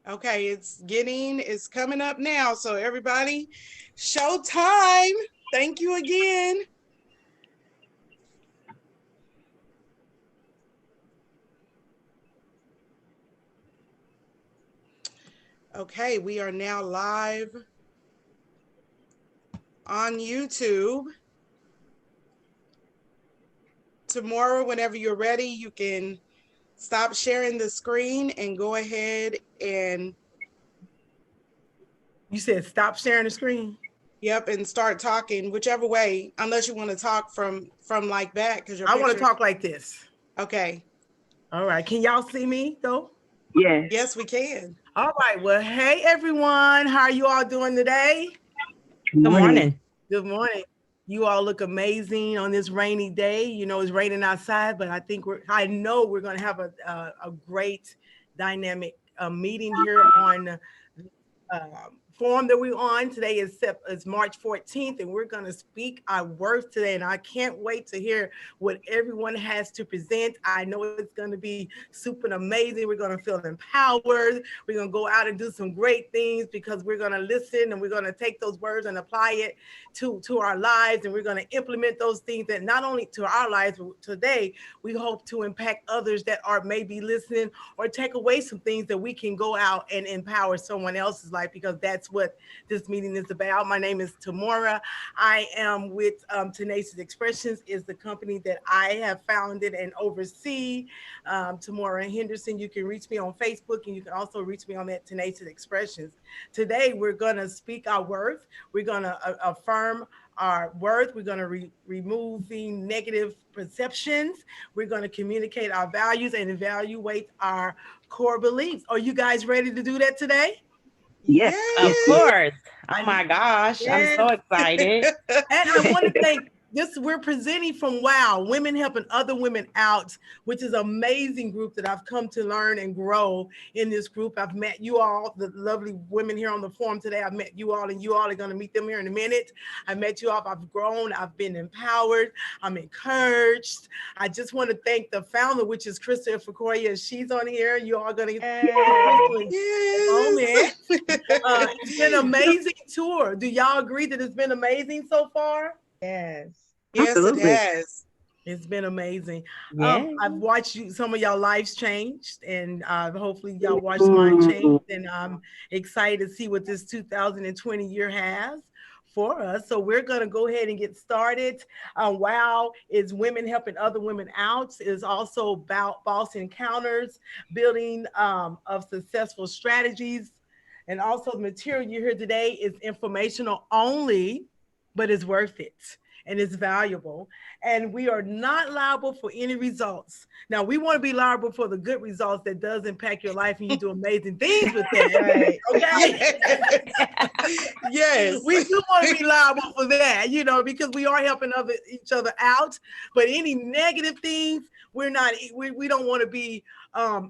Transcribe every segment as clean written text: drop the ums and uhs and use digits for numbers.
Okay, it's coming up now. So everybody, show time. Thank you again. Okay, we are now live on YouTube. Tomorrow, whenever you're ready, you can stop sharing the screen and go ahead and You said stop sharing the screen? yep, and start talking whichever way, unless you want to talk from like that because your I want to picture. talk like this. Okay. All right. Can y'all see me though? Yes. Yes, we can. All right. Well, hey everyone. How are you all doing today? Good Good morning. Good morning. You all look amazing on this rainy day. You know, it's raining outside, but I know we're going to have a great dynamic meeting here on forum that we're on. Today is March 14th, and we're going to speak our worth today. And I can't wait to hear what everyone has to present. I know it's going to be super amazing. We're going to feel empowered. We're going to go out and do some great things because we're going to listen and we're going to take those words and apply it to our lives. And we're going to implement those things that not only to our lives, but today we hope to impact others that are maybe listening or take away some things that we can go out and empower someone else's life because that's what this meeting is about. My name is Tamora. I am with Tenacious Expressions is the company that I have founded and oversee. Tamora Henderson. You can reach me on Facebook and you can also reach me on that Tenacious Expressions. Today we're going to speak our worth. We're going to affirm our worth. We're going to removing negative perceptions. We're going to communicate our values and evaluate our core beliefs. Are you guys ready to do that today? Yes. Of Yes. Yes. Yes. course. Oh my gosh. I'm Yes. so excited. And I want to thank this. We're presenting from WOW, Women Helping Other Women Out, which is an amazing group that I've come to learn and grow in this group. I've met you all, the lovely women here on the forum today. I've met you all, and you all are going to meet them here in a minute. I met you all. I've grown. I've been empowered. I'm encouraged. I just want to thank the founder, which is Krista Fakoya. She's on here. You all are going to meet Crystal in a moment. Yes. It's been an amazing tour. Do y'all agree that it's been amazing so far? Yes. Yes, it Absolutely. has. It's been amazing. Yeah. I've watched some of y'all lives changed, and hopefully y'all watched mine change. And I'm excited to see what this 2020 year has for us. So we're going to go ahead and get started. WOW is Women Helping Other Women Out. It is also about boss encounters, building of successful strategies. And also the material you hear today is informational only, but it's worth it and it's valuable. And we are not liable for any results. Now we want to be liable for the good results that does impact your life and you do amazing things with that. Right. Okay. Yes. We do want to be liable for that, because we are helping each other out. But any negative things, we're not. We don't want to be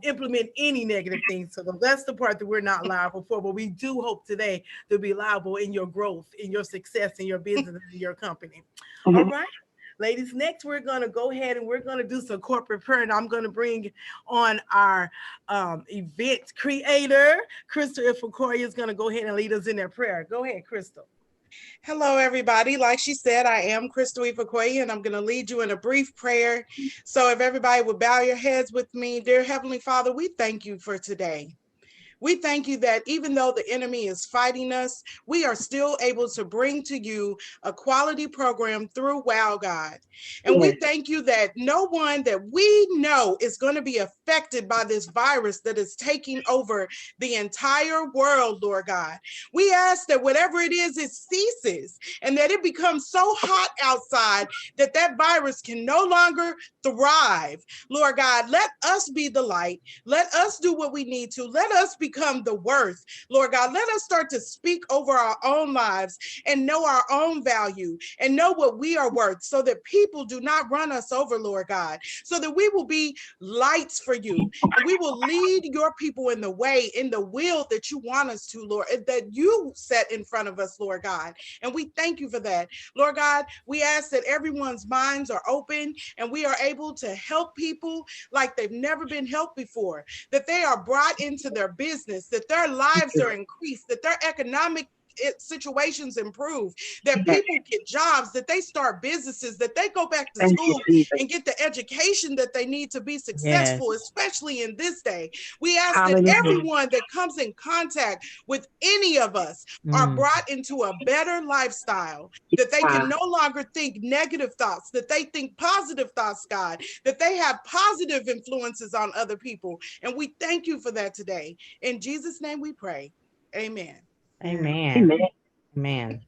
implement any negative things. So that's the part that we're not liable for. But we do hope today to be liable in your growth, in your success, in your business, in your company. All Mhm. right. Ladies, next we're going to go ahead and we're going to do some corporate prayer. And I'm going to bring on our event creator, Crystal Ifakoria, is going to go ahead and lead us in their prayer. Go ahead, Crystal. Hello, everybody. Like she said, I am Crystal Ifakoya, and I'm going to lead you in a brief prayer. So if everybody would bow your heads with me, dear Heavenly Father, we thank you for today. We thank you that even though the enemy is fighting us, we are still able to bring to you a quality program through WOW God. And we Yes. thank you that no one that we know is going to be affected by this virus that is taking over the entire world, Lord God. We ask that whatever it is, it ceases and that it becomes so hot outside that that virus can no longer thrive. Lord God, let us be the light. Let us do what we need to. Let us become the worth. Lord God, let us start to speak over our own lives and know our own value and know what we are worth so that people do not run us over, Lord God, so that we will be lights for you and we will lead your people in the way, in the will that you want us to, Lord, that you set in front of us, Lord God. And we thank you for that. Lord God, we ask that everyone's minds are open and we are able to help people like they've never been helped before, that they are brought into their business business, that their lives are increased, that their economic situations improve, that Yes. people get jobs, that they start businesses, that they go back to Thank school you, Jesus. and get the education that they need to be successful, especially in this day. We ask that Hallelujah. everyone that comes in contact with any of us are brought into a better lifestyle, that they can no longer think negative thoughts, that they think positive thoughts, God, that they have positive influences on other people. And we thank you for that today. In Jesus' name we pray. Amen. Amen. Amen. Amen.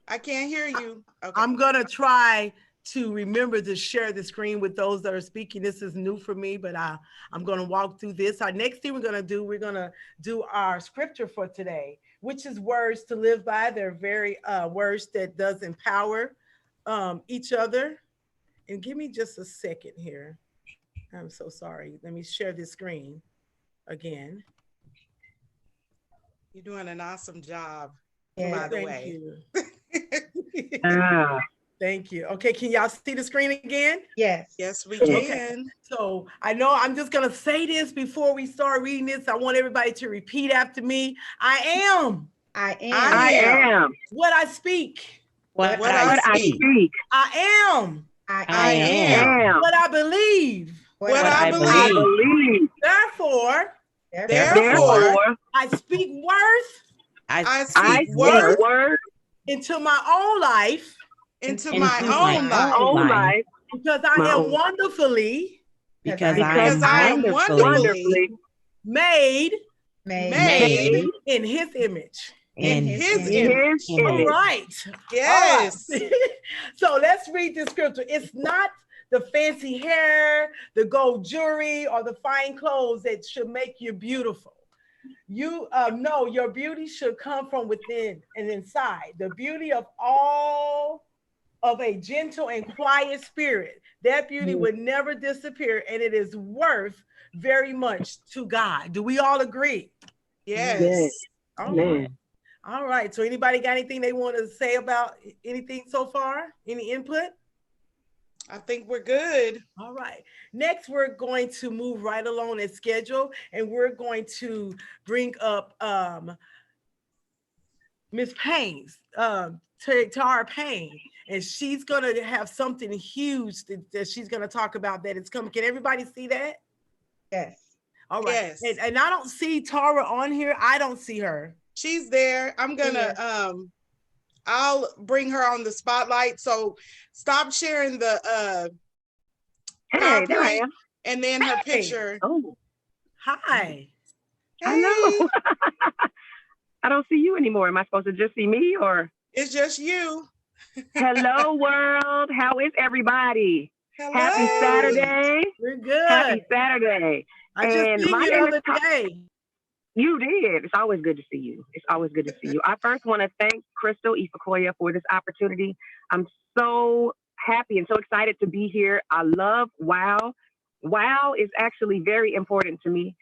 I can't hear you. Okay. I'm going to try to remember to share the screen with those that are speaking. This is new for me, but I'm going to walk through this. Our next thing we're going to do our scripture for today, which is words to live by. They're very words that does empower each other. And give me just a second here. I'm so sorry. Let me share this screen again. You're doing an awesome job, Yes. by the Thank way. you. Ah, Thank you. Okay, can y'all see the screen again? yes. Yes, we Okay. can. So I know I'm just going to say this before we start reading this. I want everybody to repeat after me. I am I am. I I am what I speak. What What I I what I speak. speak. I am I am am what I believe. what what I I I believe. believe. Therefore, Therefore, I speak worth I I speak speak worth word into my own life into into my my own my life, own own life life because I My am own. wonderfully because Because I because am I am wonderfully wonderfully made made made in his image. in in his in image. his All image. right. Yes. All right. So let's read the scripture. It's not the fancy hair, the gold jewelry, or the fine clothes that should make you beautiful. You know your beauty should come from within and inside. The beauty of all of a gentle and quiet spirit. That beauty would never disappear, and it is worth very much to God. Do we all agree? Yes. All Amen. right. All right. So anybody got anything they want to say about anything so far? Any input? I think we're good. All right. Next, we're going to move right along as scheduled, and we're going to bring up Miss Payne's, Tara Payne, and she's going to have something huge that she's going to talk about that is coming. Can everybody see that? Yes. All right. Yes. And I don't see Tara on here. I don't see her. She's there. I'm gonna I'll bring her on the spotlight. So stop sharing the Hey, there I PowerPoint am. and then her Hey. picture. Oh, Hi. I know. I don't see you anymore. Am I supposed to just see me or? It's just you. Hello, world. How is everybody? Hello. Happy Saturday. We're good. Happy Saturday. I just And seen my you name the is other day. You did. It's always good to see you. It's always good to see you. I first want to thank Crystal Ifakoya for this opportunity. I'm so happy and so excited to be here. I love WOW. WOW is actually very important to me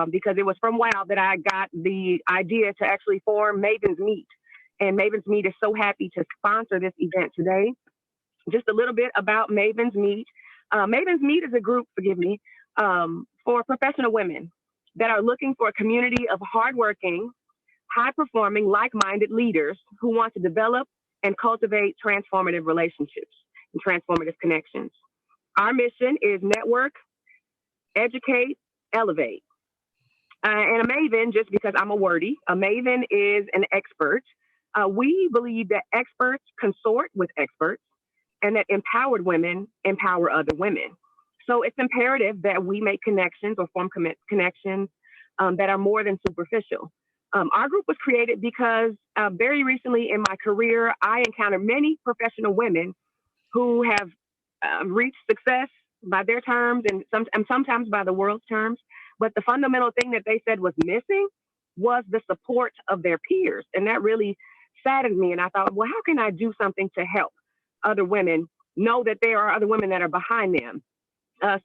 because it was from WOW that I got the idea to actually form Maven's Meet. And Maven's Meet is so happy to sponsor this event today. Just a little bit about Maven's Meet. Maven's Meet is a group, forgive me, for professional women that are looking for a community of hardworking, high-performing, like-minded leaders who want to develop and cultivate transformative relationships and transformative connections. Our mission is network, educate, elevate. And a Maven, just because I'm a wordy, a Maven is an expert. We believe that experts consort with experts and that empowered women empower other women. So it's imperative that we make connections or form connections that are more than superficial. Our group was created because very recently in my career, I encountered many professional women who have reached success by their terms and sometimes by the world's terms. But the fundamental thing that they said was missing was the support of their peers. And that really saddened me. And I thought, well, how can I do something to help other women know that there are other women that are behind them?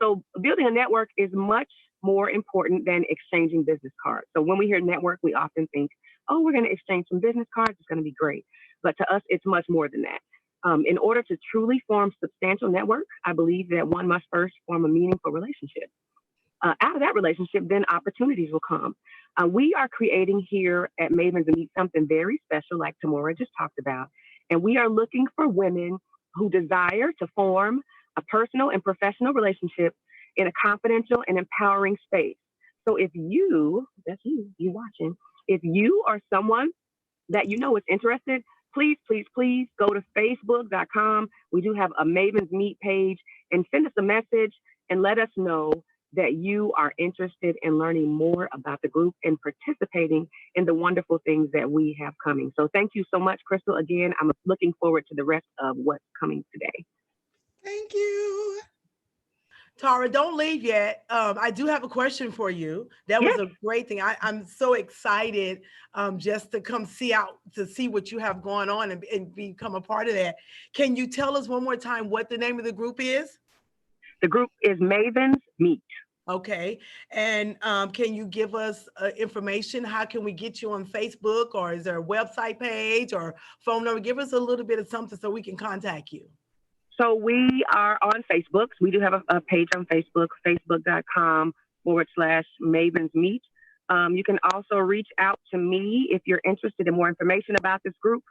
So building a network is much more important than exchanging business cards. So when we hear network, we often think, oh, we're going to exchange some business cards. It's going to be great. But to us, it's much more than that. In order to truly form substantial network, I believe that one must first form a meaningful relationship. out of that relationship, then opportunities will come. We are creating here at Mavens and Meet something very special, like Tamora just talked about. And we are looking for women who desire to form a personal and professional relationship in a confidential and empowering space. So if you, that's you watching, if you are someone that you know is interested, please, please, please go to facebook.com. We do have a Mavens Meet page, and send us a message and let us know that you are interested in learning more about the group and participating in the wonderful things that we have coming. So thank you so much, Crystal. Again, I'm looking forward to the rest of what's coming today. Thank you. Tara, don't leave yet. I do have a question for you. That was Yes. a great thing. I'm so excited just to come to see what you have going on and become a part of that. Can you tell us one more time what the name of the group is? The group is Mavens Meet. Okay. And can you give us information? How can we get you on Facebook, or is there a website page or phone number? Give us a little bit of something so we can contact you. So we are on Facebook. We do have a page on Facebook, facebook.com/Mavens Meet. You can also reach out to me if you're interested in more information about this group,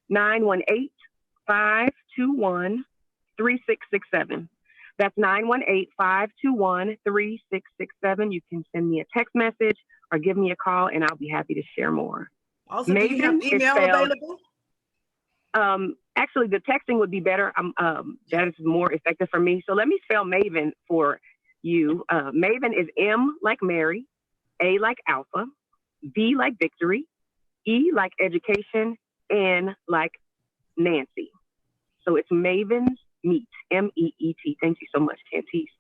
918-521-3667. That's 918-521-3667. You can send me a text message or give me a call, and I'll be happy to share more. Also, do you have Maven is email spelled- available? Actually, the texting would be better. That is more effective for me. So let me spell Maven for you. Maven is M like Mary, A like Alpha, V like Victory, E like Education, N like Nancy. So it's Mavens Meet, MEET. Thank you so much, Cantice.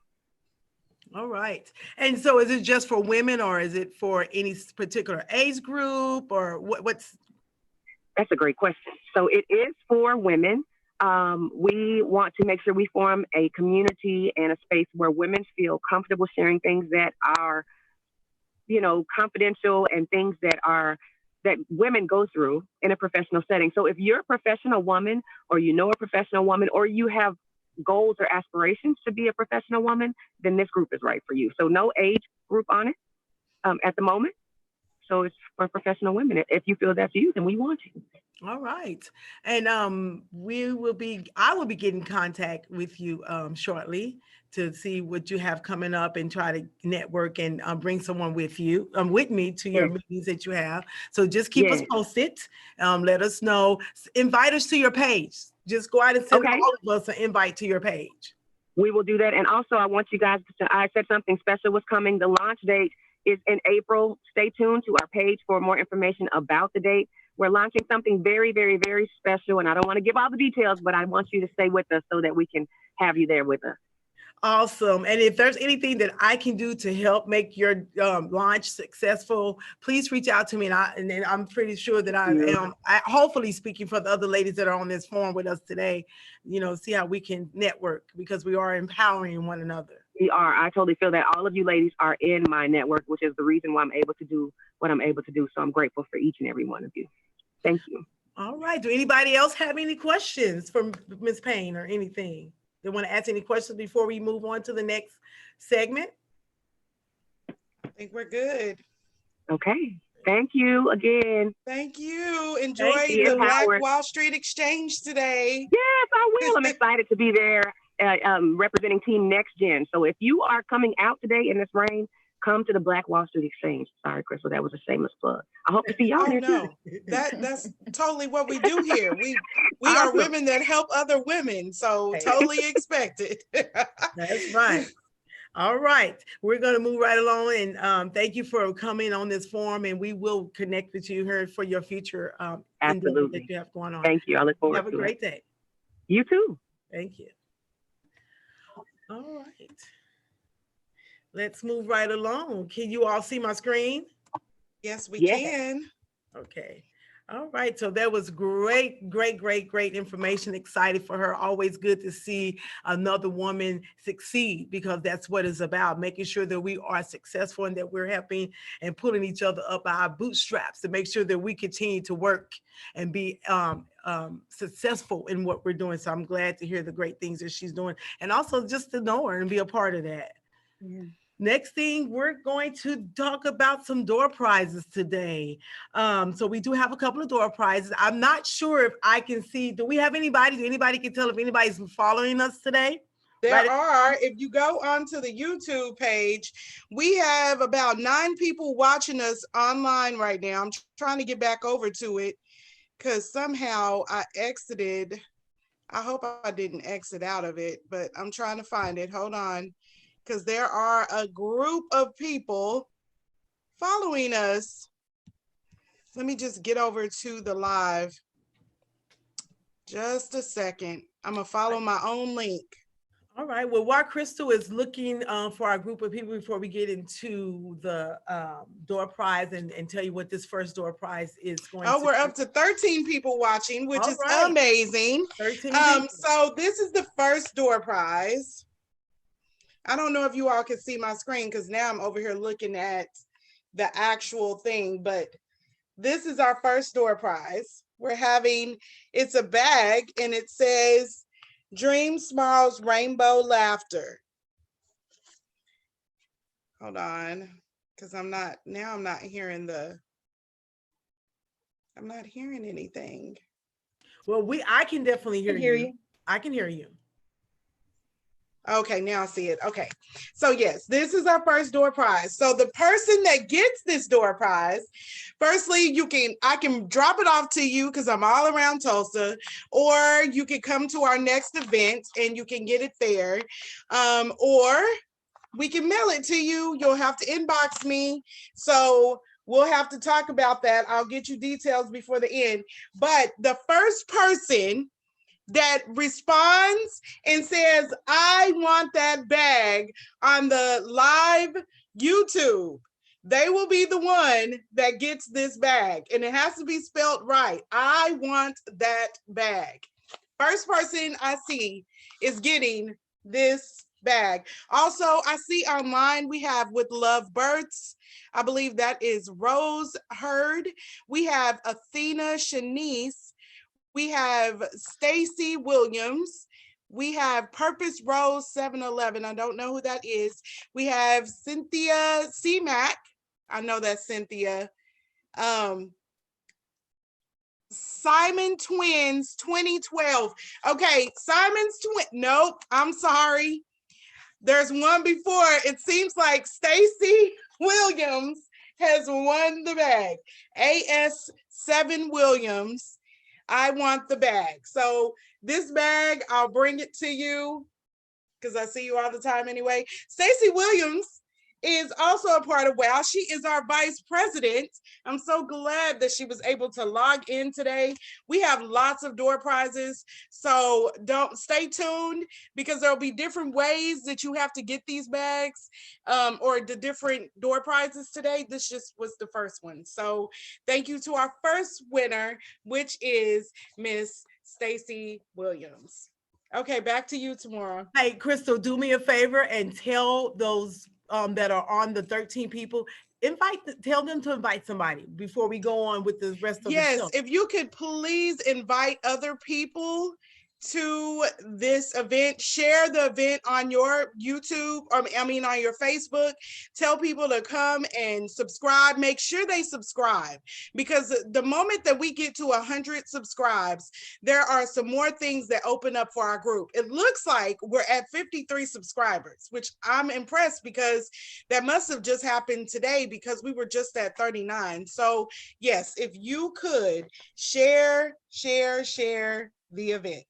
All right. And so is it just for women, or is it for any particular age group, or what's? That's a great question. So it is for women. We want to make sure we form a community and a space where women feel comfortable sharing things that are, confidential, and things that women go through in a professional setting. So if you're a professional woman, or you know a professional woman, or you have goals or aspirations to be a professional woman, then this group is right for you. So no age group on it at the moment. So it's for professional women. If you feel that's you, then we want you. All right. And I will be getting in contact with you shortly to see what you have coming up, and try to network and bring someone with me to your meetings that you have. So just keep us posted. Let us know. Invite us to your page. Just go out and send all of us an invite to your page. We will do that. And also, I want you guys I said something special was coming. The launch date is in April. Stay tuned to our page for more information about the date. We're launching something very, very, very special, and I don't want to give all the details, but I want you to stay with us so that we can have you there with us. Awesome. And if there's anything that I can do to help make your launch successful, please reach out to me. And then I'm pretty sure that I am hopefully speaking for the other ladies that are on this forum with us today, see how we can network, because we are empowering one another. We are. I totally feel that all of you ladies are in my network, which is the reason why I'm able to do what I'm able to do. So I'm grateful for each and every one of you. Thank you. All right. Do anybody else have any questions for Ms. Payne, or anything? They want to ask any questions before we move on to the next segment? I think we're good. Okay. Thank you again. Thank you. Enjoy you, the Black Howard. Wall Street Exchange today. Yes, I will. I'm excited to be there representing Team Next Gen. So if you are coming out today in this rain, come to the Black Wall Street Exchange. Sorry, Crystal, that was a shameless plug. I hope to see y'all there too. That's totally what we do here. We Awesome. are women that help other women, so totally expect it. That's right. All right, we're going to move right along, and thank you for coming on this forum, and we will connect with you here for your future endeavors that you have going on. Thank you. I look forward to it. Have a great day. You too. Thank you. All right. Let's move right along. Can you all see my screen? Yes, we can. Okay. All right. So that was great information. Excited for her. Always good to see another woman succeed, because that's what it's about, making sure that we are successful and that we're helping and pulling each other up by our bootstraps to make sure that we continue to work and be successful in what we're doing. So I'm glad to hear the great things that she's doing, and also just to know her and be a part of that. Yeah. Next thing, we're going to talk about some door prizes today. So we do have a couple of door prizes. I'm not sure if I can see, do we have anybody? Do anybody can tell if anybody's following us today? There Right. are, if you go onto the YouTube page, we have about 9 people watching us online right now. I'm trying to get back over to it because somehow I exited. I hope I didn't exit out of it, but I'm trying to find it. Hold on, because there are a group of people following us. Let me just get over to the live. Just a second. I'm going to follow my own link. All right. Well, while Crystal is looking for our group of people before we get into the door prize and tell you what this first door prize is going to Oh, we're be. up to 13 people watching, which All is right. amazing. 13 people. So this is the first door prize. I don't know if you all can see my screen because now I'm over here looking at the actual thing, but this is our first door prize. We're having, it's a bag and it says, Dream Smiles Rainbow Laughter. Hold on, because I'm not hearing I'm not hearing anything. Well, I can definitely hear you. I can hear you. Okay, now I see it. Okay, so yes, this is our first door prize. So the person that gets this door prize, firstly, I can drop it off to you because I'm all around Tulsa, or you can come to our next event and you can get it there, or we can mail it to you. You'll have to inbox me. So we'll have to talk about that. I'll get you details before the end. But the first person that responds and says, I want that bag on the live YouTube, they will be the one that gets this bag. And it has to be spelled right. I want that bag. First person I see is getting this bag. Also, I see online we have With Love Births. I believe that is Rose Hurd. We have Athena Shanice. We have Stacy Williams. We have Purpose Rose 711. I don't know who that is. We have Cynthia C-Mac. I know that's Cynthia. Simon Twins 2012. Okay, Simon's twin. Nope, I'm sorry. There's one before. It seems like Stacy Williams has won the bag. AS7 Williams. I want the bag. So this bag, I'll bring it to you because I see you all the time anyway. Stacy Williams is also a part of WOW. She is our vice president. I'm so glad that she was able to log in today. We have lots of door prizes, so stay tuned because there'll be different ways that you have to get these bags or the different door prizes today. This just was the first one. So thank you to our first winner, which is Miss Stacy Williams. Okay, back to you, Tamora. Hey, Crystal, do me a favor and tell those that are on the 13 people, tell them to invite somebody before we go on with the rest of the show. Yes, if you could please invite other people to this event, share the event on your YouTube, on your Facebook, tell people to come and subscribe, make sure they subscribe, because the moment that we get to 100 subscribes, there are some more things that open up for our group. It looks like we're at 53 subscribers, which I'm impressed because that must have just happened today because we were just at 39. So yes, if you could share the event.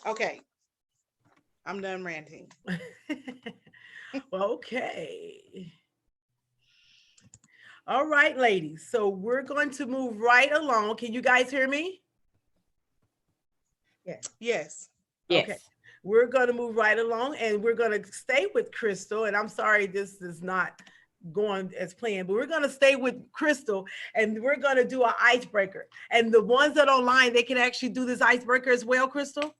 Okay, I'm done ranting. Okay. All right, ladies. So we're going to move right along. Can you guys hear me? Yes. Okay. We're going to move right along and we're going to stay with Crystal. And I'm sorry, this is not going as planned, but we're going to stay with Crystal and we're going to do an icebreaker. And the ones that are online, they can actually do this icebreaker as well, Crystal?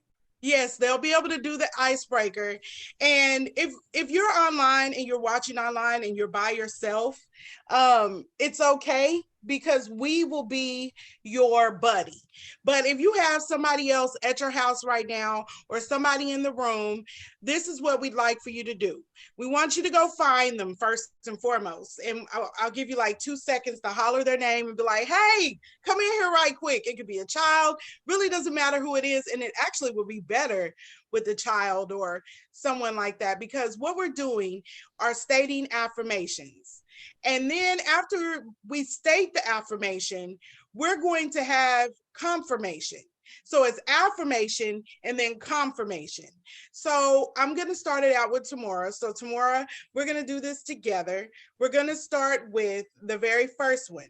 Yes, they'll be able to do the icebreaker. And if you're online and you're watching online and you're by yourself, it's okay. because we will be your buddy. But if you have somebody else at your house right now or somebody in the room, this is what we'd like for you to do. We want you to go find them first and foremost. And I'll give you like 2 seconds to holler their name and be like, hey, come in here right quick. It could be a child, really doesn't matter who it is. And it actually will be better with a child or someone like that, because what we're doing are stating affirmations. And then after we state the affirmation, we're going to have confirmation. So it's affirmation and then confirmation. So I'm going to start it out with Tamora. So Tamora, we're going to do this together. We're going to start with the very first one.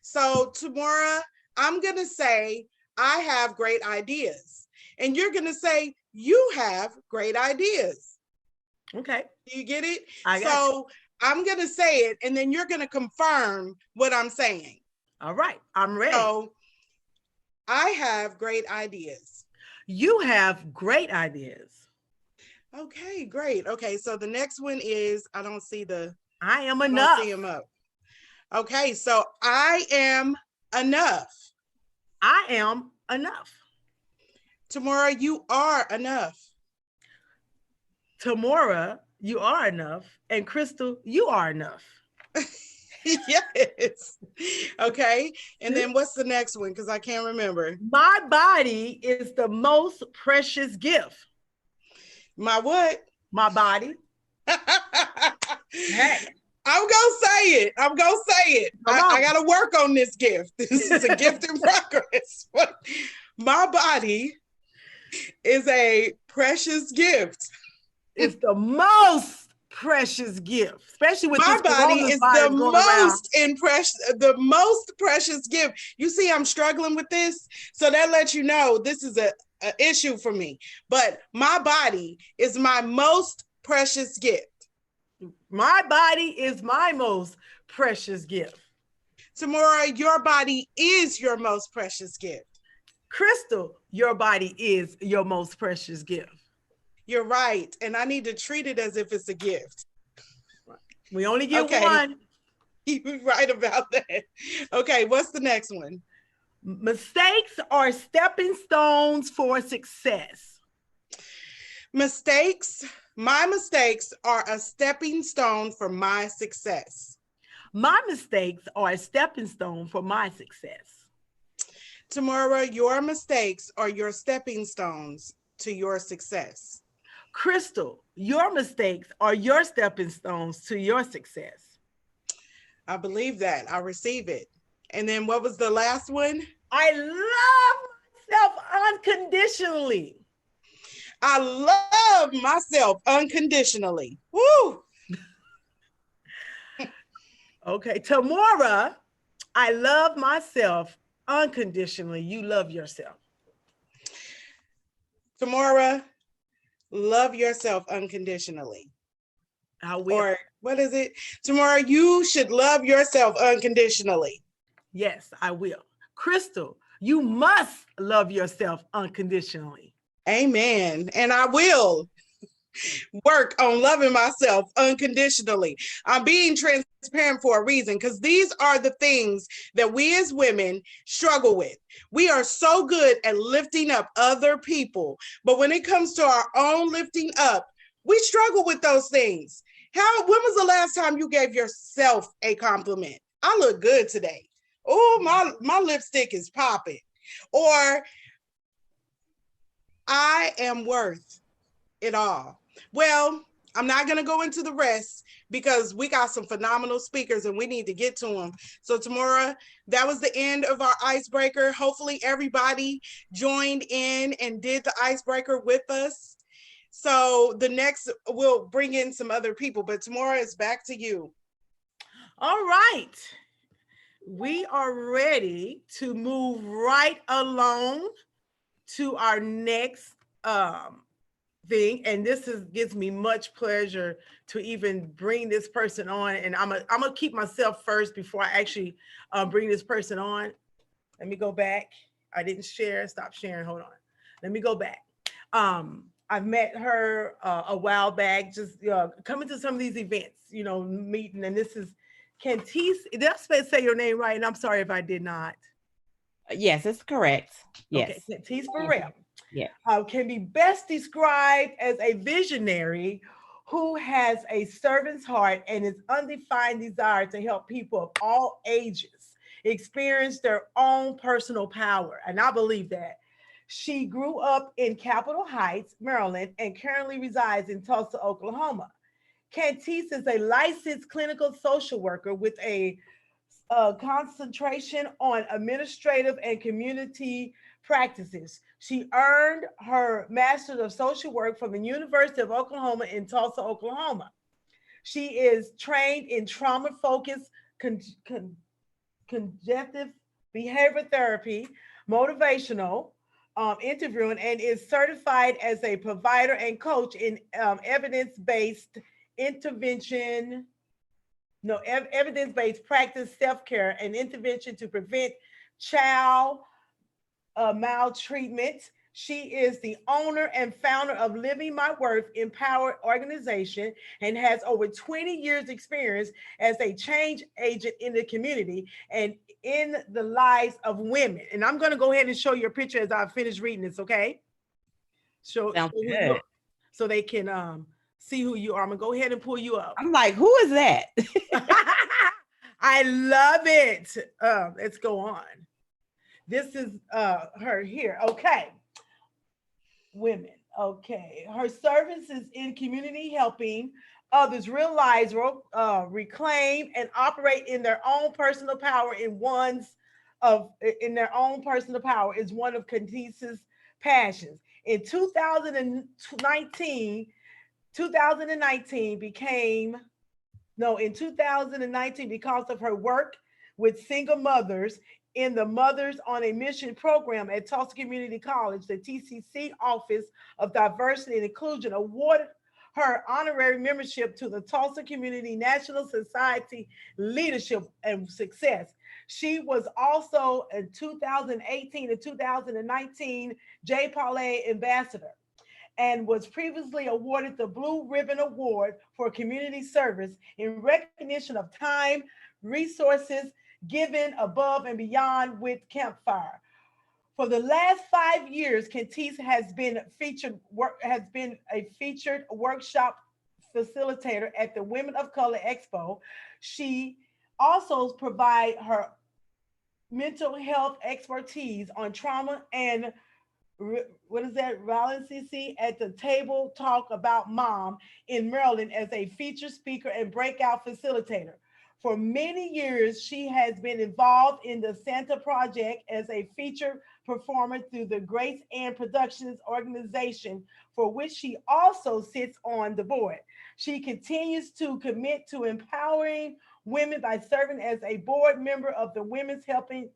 So Tamora, I'm going to say, I have great ideas. And you're going to say, you have great ideas. Okay. Do you get it? I got you. I'm going to say it, and then you're going to confirm what I'm saying. All right. I'm ready. So, I have great ideas. You have great ideas. Okay, great. Okay, so the next one is, I don't see the, I am I don't enough. see them up. Okay, so I am enough. I am enough. Tamora, you are enough. Tamora, you are enough. And Crystal, you are enough. Yes. Okay, and then what's the next one? Because I can't remember. My body is the most precious gift. My what? My body. Hey. I'm gonna say it. I'm gonna say it. I gotta work on this gift. This is a gift in progress. My body is a precious gift. It's the most precious gift, especially with my this body is the most precious gift. You see, I'm struggling with this, so that lets you know this is a issue for me. But my body is my most precious gift. My body is my most precious gift. Tamora, your body is your most precious gift. Crystal, your body is your most precious gift. You're right. And I need to treat it as if it's a gift. We only get one. You're right about that. Okay, what's the next one? Mistakes are stepping stones for success. My mistakes are a stepping stone for my success. My mistakes are a stepping stone for my success. Tamora, your mistakes are your stepping stones to your success. Crystal, your mistakes are your stepping stones to your success. I believe that. I receive it. And then what was the last one? I love myself unconditionally. I love myself unconditionally. Woo! Okay, Tamora, I love myself unconditionally. You love yourself. Tamora, love yourself unconditionally. I will. Or what is it? Tamora, you should love yourself unconditionally. Yes, I will. Crystal, you must love yourself unconditionally. Amen. And I will work on loving myself unconditionally. I'm being transparent for a reason, because these are the things that we as women struggle with. We are so good at lifting up other people, but when it comes to our own lifting up, we struggle with those things. When was the last time you gave yourself a compliment? I look good today. Oh, my lipstick is popping. Or I am worth it all. Well, I'm not going to go into the rest because we got some phenomenal speakers and we need to get to them. So Tamora, that was the end of our icebreaker. Hopefully everybody joined in and did the icebreaker with us. So the next, we'll bring in some other people, but Tamora, it's back to you. All right. We are ready to move right along to our next thing. And this gives me much pleasure to even bring this person on. And I'm gonna keep myself first before I actually bring this person on. Let me go back. I didn't share, stop sharing, hold on. Let me go back. I've met her a while back, just coming to some of these events, meeting, and this is Cantice, did I say your name right? And I'm sorry if I did not. Yes, it's correct. Yes. Okay, Cantice Burrell. Yeah. Can be best described as a visionary who has a servant's heart and his undefined desire to help people of all ages experience their own personal power. And I believe that. She grew up in Capitol Heights, Maryland, and currently resides in Tulsa, Oklahoma. Cantice is a licensed clinical social worker with a concentration on administrative and community practices. She earned her Master's of Social Work from the University of Oklahoma in Tulsa, Oklahoma. She is trained in trauma-focused conjunctive behavior therapy, motivational interviewing, and is certified as a provider and coach in evidence-based intervention, evidence-based practice, self-care, and intervention to prevent child maltreatment. She is the owner and founder of Living My Worth Empowered Organization and has over 20 years experience as a change agent in the community and in the lives of women. And I'm going to go ahead and show you a picture as I finish reading this, okay? Sounds good. So they can see who you are. I'm going to go ahead and pull you up. I'm like, who is that? I love it. Let's go on. This is her here. Okay. Women. Okay. Her services in community helping others realize, reclaim, and operate in their own personal power in their own personal power is one of Cantice's passions. In 2019, because of her work with single mothers in the Mothers on a Mission program at Tulsa Community College, the TCC Office of Diversity and Inclusion awarded her honorary membership to the Tulsa Community National Society Leadership and Success. She was also a 2018 and 2019 J. Pauley Ambassador and was previously awarded the Blue Ribbon Award for community service in recognition of time, resources given above and beyond with Campfire. For the last 5 years, Cantice has been a featured workshop facilitator at the Women of Color Expo. She also provides her mental health expertise on trauma and relevancy at the Table Talk About Mom in Maryland as a featured speaker and breakout facilitator. For many years, she has been involved in the Santa Project as a featured performer through the Grace Ann Productions organization, for which she also sits on the board. She continues to commit to empowering women by serving as a board member of Women Helping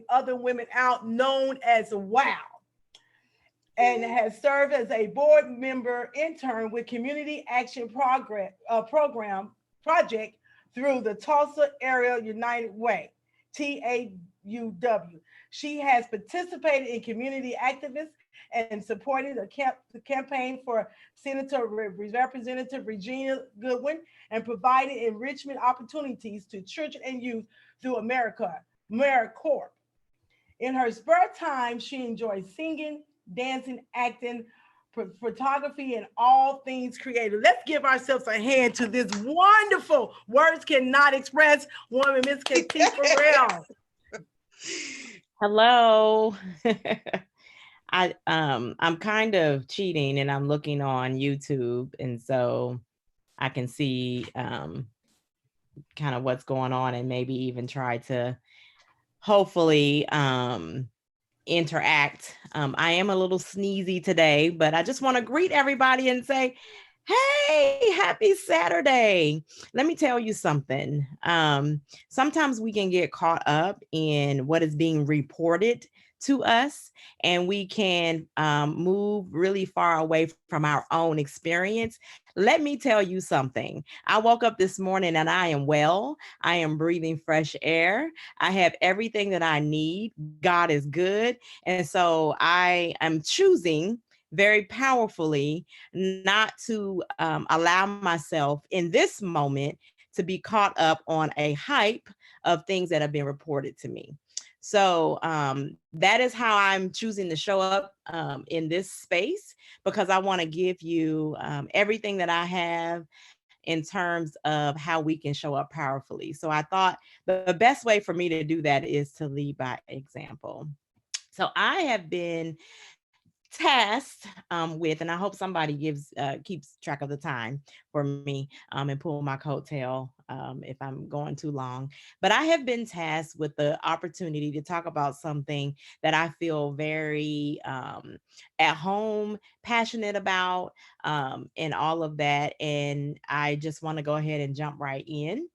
Other Women Out, known as WOW, and has served as a board member intern with Community Action Project through the Tulsa Area United Way, TAUW. She has participated in community activists and supported the campaign for Representative Regina Goodwin and provided enrichment opportunities to children and youth through AmeriCorps. In her spare time, she enjoys singing, dancing, acting, photography, and all things creative. Let's give ourselves a hand to this wonderful, words cannot express woman, Miss Cantice Burrell. Hello. I'm kind of cheating and I'm looking on YouTube, and so I can see kind of what's going on and maybe even try to hopefully interact. I am a little sneezy today, but I just want to greet everybody and say, hey, happy Saturday. Let me tell you something. Sometimes we can get caught up in what is being reported to us, and we can move really far away from our own experience. Let me tell you something. I woke up this morning and I am well. I am breathing fresh air. I have everything that I need. God is good. And so I am choosing very powerfully not to allow myself in this moment to be caught up on a hype of things that have been reported to me. So that is how I'm choosing to show up in this space, because I want to give you everything that I have in terms of how we can show up powerfully. So I thought the best way for me to do that is to lead by example. So I have been tasked with, and I hope somebody keeps track of the time for me and pull my coattail if I'm going too long. But I have been tasked with the opportunity to talk about something that I feel very at home, passionate about, and all of that. And I just want to go ahead and jump right in.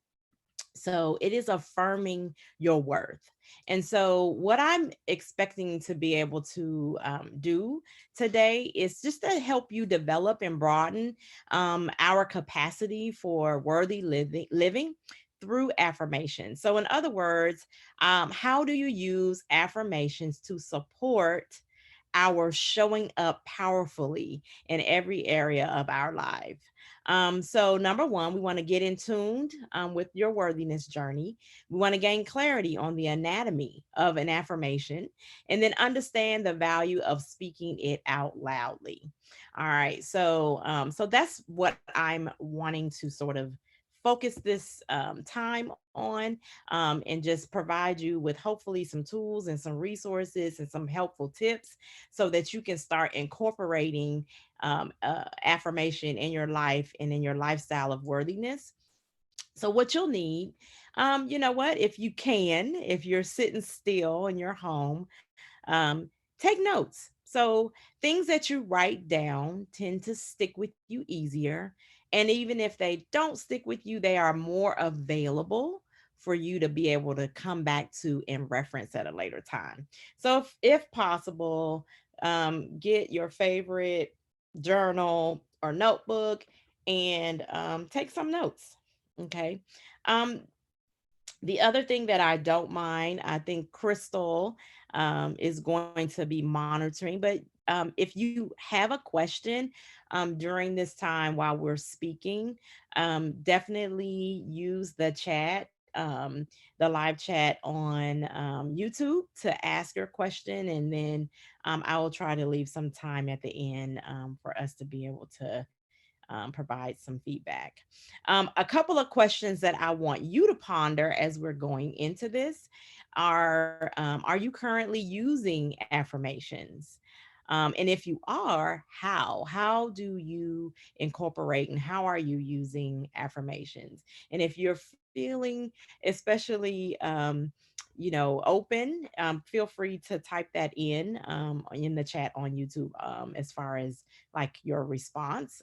So it is affirming your worth. And so, what I'm expecting to be able to do today is just to help you develop and broaden our capacity for worthy living through affirmation. So, in other words, how do you use affirmations to support our showing up powerfully in every area of our life? So, number one, we want to get in tuned with your worthiness journey. We want to gain clarity on the anatomy of an affirmation and then understand the value of speaking it out loudly. All right. So that's what I'm wanting to sort of focus this time on, and just provide you with hopefully some tools and some resources and some helpful tips so that you can start incorporating affirmation in your life and in your lifestyle of worthiness. So, what you'll need, you know what, if you can, if you're sitting still in your home, take notes. So, things that you write down tend to stick with you easier. And even if they don't stick with you, they are more available for you to be able to come back to and reference at a later time. So, if possible, get your favorite journal or notebook and take some notes. Okay. Um, the other thing that I don't mind, I think Crystal is going to be monitoring, but if you have a question during this time while we're speaking, definitely use the chat, the live chat on YouTube to ask your question. And then I will try to leave some time at the end for us to be able to provide some feedback. A couple of questions that I want you to ponder as we're going into this are you currently using affirmations? And if you are, how? How do you incorporate and how are you using affirmations? And if you're feeling especially open, feel free to type that in the chat on YouTube as far as like your response.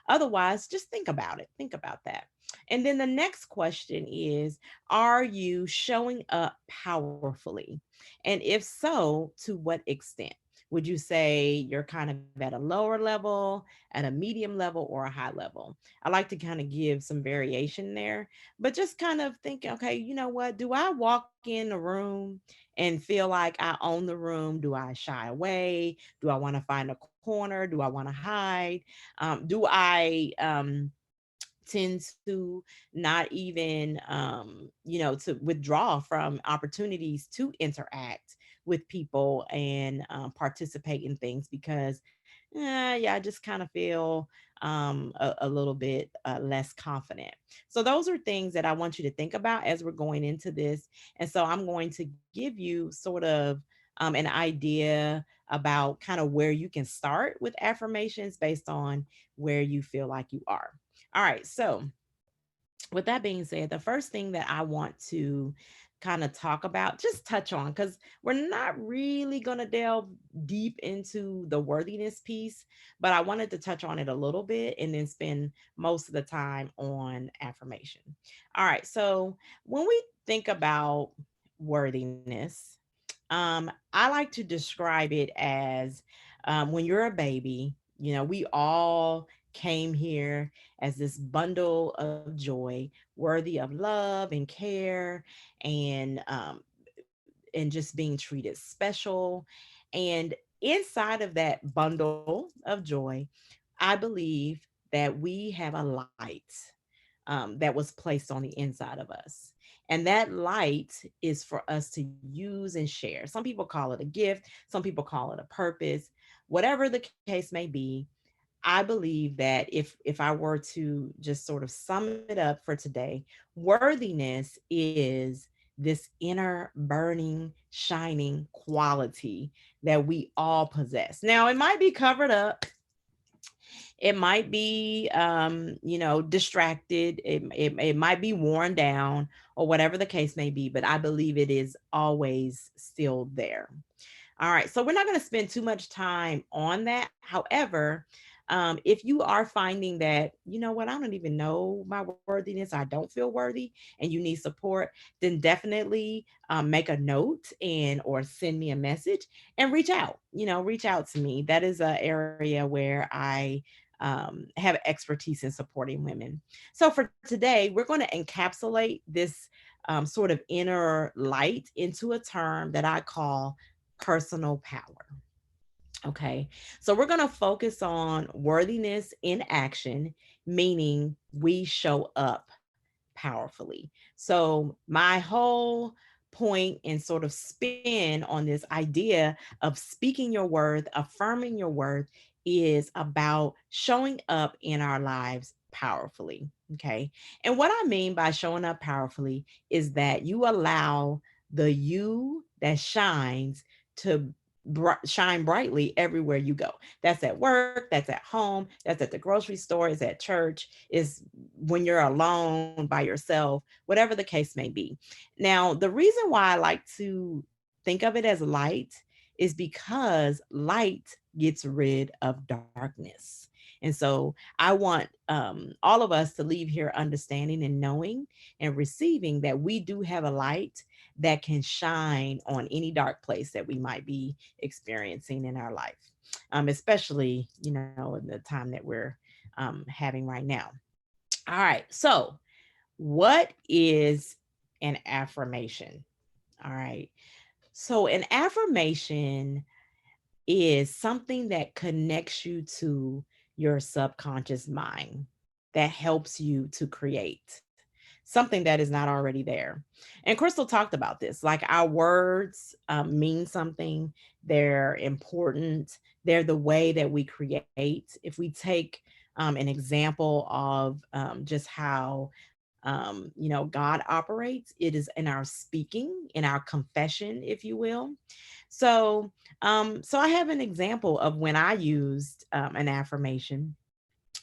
Otherwise, just think about it. Think about that. And then the next question is, are you showing up powerfully? And if so, to what extent? Would you say you're kind of at a lower level, at a medium level, or a high level? I like to kind of give some variation there, but just kind of think, okay, you know what? Do I walk in the room and feel like I own the room? Do I shy away? Do I want to find a corner? Do I want to hide? Do I tend to not even to withdraw from opportunities to interact with people and participate in things because yeah, I just kind of feel a little bit less confident. So those are things that I want you to think about as we're going into this. And so I'm going to give you sort of an idea about kind of where you can start with affirmations based on where you feel like you are. All right. So, with that being said, the first thing that I want to kind of talk about, just touch on, because we're not really going to delve deep into the worthiness piece, but I wanted to touch on it a little bit and then spend most of the time on affirmation. All right. So, when we think about worthiness, I like to describe it as when you're a baby, we all came here as this bundle of joy, worthy of love and care, and just being treated special. And inside of that bundle of joy, I believe that we have a light, that was placed on the inside of us. And that light is for us to use and share. Some people call it a gift, some people call it a purpose, whatever the case may be. I believe that if I were to just sort of sum it up for today, worthiness is this inner burning, shining quality that we all possess. Now, it might be covered up. It might be, distracted. It might be worn down or whatever the case may be, but I believe it is always still there. All right, so we're not going to spend too much time on that. However, if you are finding that, you know what, I don't even know my worthiness, I don't feel worthy, and you need support, then definitely make a note and or send me a message and reach out. Reach out to me. That is an area where I have expertise in supporting women. So for today, we're going to encapsulate this sort of inner light into a term that I call personal power. Okay, so we're going to focus on worthiness in action, meaning we show up powerfully. So, my whole point and sort of spin on this idea of speaking your worth, affirming your worth, is about showing up in our lives powerfully. Okay, and what I mean by showing up powerfully is that you allow the you that shines to shine brightly everywhere you go. That's at work, that's at home, that's at the grocery store, it's at church, is when you're alone by yourself, whatever the case may be. Now, the reason why I like to think of it as light is because light gets rid of darkness. And so I want all of us to leave here understanding and knowing and receiving that we do have a light that can shine on any dark place that we might be experiencing in our life, especially, in the time that we're having right now. All right. So, what is an affirmation? All right. So, an affirmation is something that connects you to your subconscious mind, that helps you to create something that is not already there. And Crystal talked about this, like our words mean something, they're important, they're the way that we create. If we take an example of just how God operates, it is in our speaking, in our confession, if you will. So I have an example of when I used an affirmation.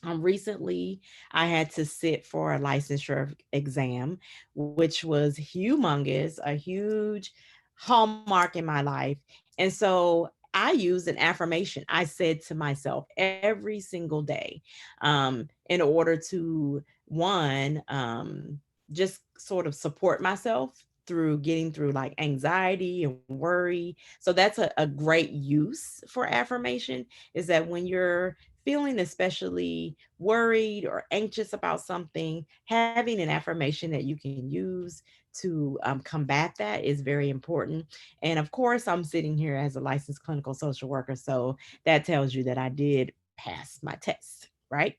Recently, I had to sit for a licensure exam, which was humongous, a huge hallmark in my life. And so I used an affirmation. I said to myself every single day, in order to, one, just sort of support myself through getting through like anxiety and worry. So that's a great use for affirmation, is that when you're feeling especially worried or anxious about something, having an affirmation that you can use to combat that is very important. And of course, I'm sitting here as a licensed clinical social worker, so that tells you that I did pass my test, right?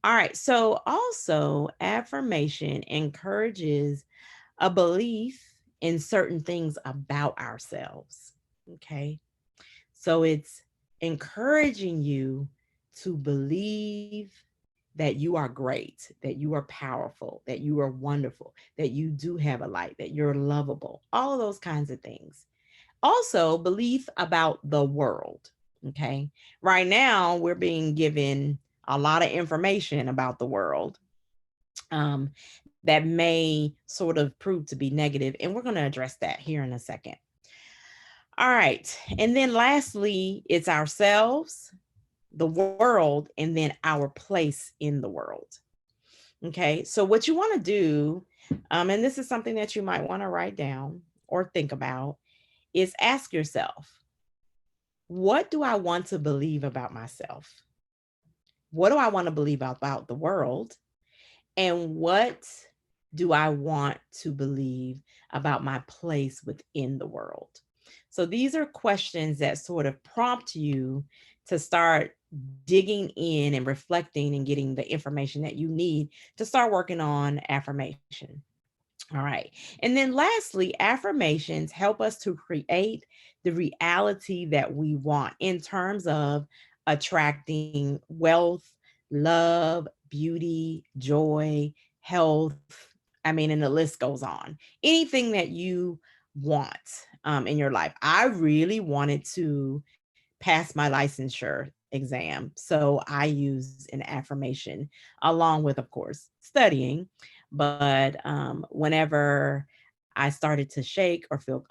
All right. So also, affirmation encourages a belief in certain things about ourselves. Okay. So it's encouraging you to believe that you are great, that you are powerful, that you are wonderful, that you do have a light, that you're lovable, all of those kinds of things. Also, belief about the world. Okay. Right now, we're being given a lot of information about the world that may sort of prove to be negative. And we're going to address that here in a second. All right. And then lastly, it's ourselves, the world, and then our place in the world. Okay. So what you want to do, and this is something that you might want to write down or think about, is ask yourself, what do I want to believe about myself? What do I want to believe about the world? And what do I want to believe about my place within the world? So these are questions that sort of prompt you to start digging in and reflecting and getting the information that you need to start working on affirmation. All right. And then lastly, affirmations help us to create the reality that we want in terms of attracting wealth, love, beauty, joy, health. I mean, and the list goes on. Anything that you want in your life. I really wanted to pass my licensure exam. So I use an affirmation along with, of course, studying. But whenever I started to shake or feel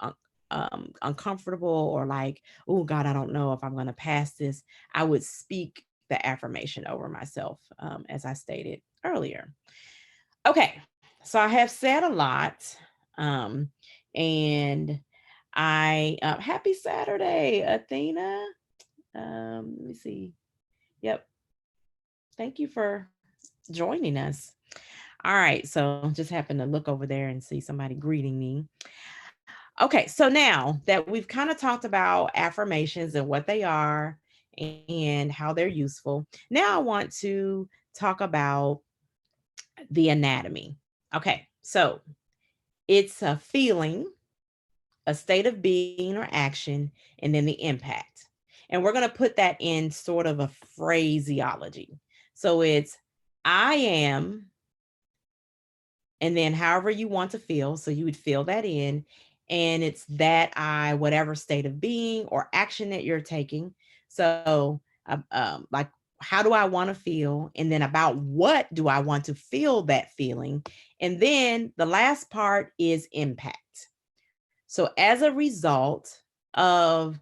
uncomfortable or like, oh God, I don't know if I'm going to pass this, I would speak the affirmation over myself, as I stated earlier. Okay, so I have said a lot. And happy Saturday, Athena. Let me see. Yep. Thank you for joining us. All right. So just happened to look over there and see somebody greeting me. Okay. So now that we've kind of talked about affirmations and what they are and how they're useful, now I want to talk about the anatomy. Okay. So it's a feeling, a state of being or action, and then the impact. And we're going to put that in sort of a phraseology. So it's I am, and then however you want to feel. So you would fill that in. And it's that I, whatever state of being or action that you're taking. So, like, how do I want to feel? And then about what do I want to feel that feeling? And then the last part is impact. So as a result of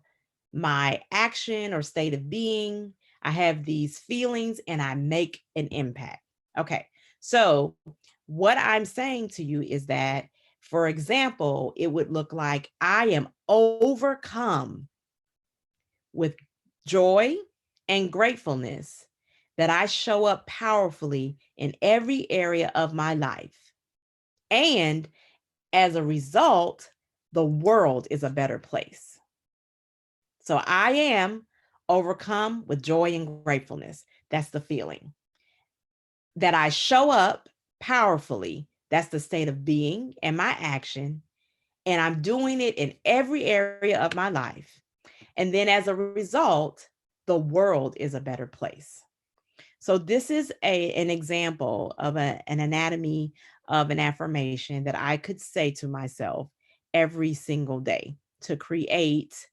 my action or state of being, I have these feelings and I make an impact. Okay. So what I'm saying to you is that, for example, it would look like I am overcome with joy and gratefulness that I show up powerfully in every area of my life. And as a result, the world is a better place. So I am overcome with joy and gratefulness. That's the feeling. That I show up powerfully. That's the state of being and my action. And I'm doing it in every area of my life. And then as a result, the world is a better place. So this is an example of an anatomy of an affirmation that I could say to myself every single day to create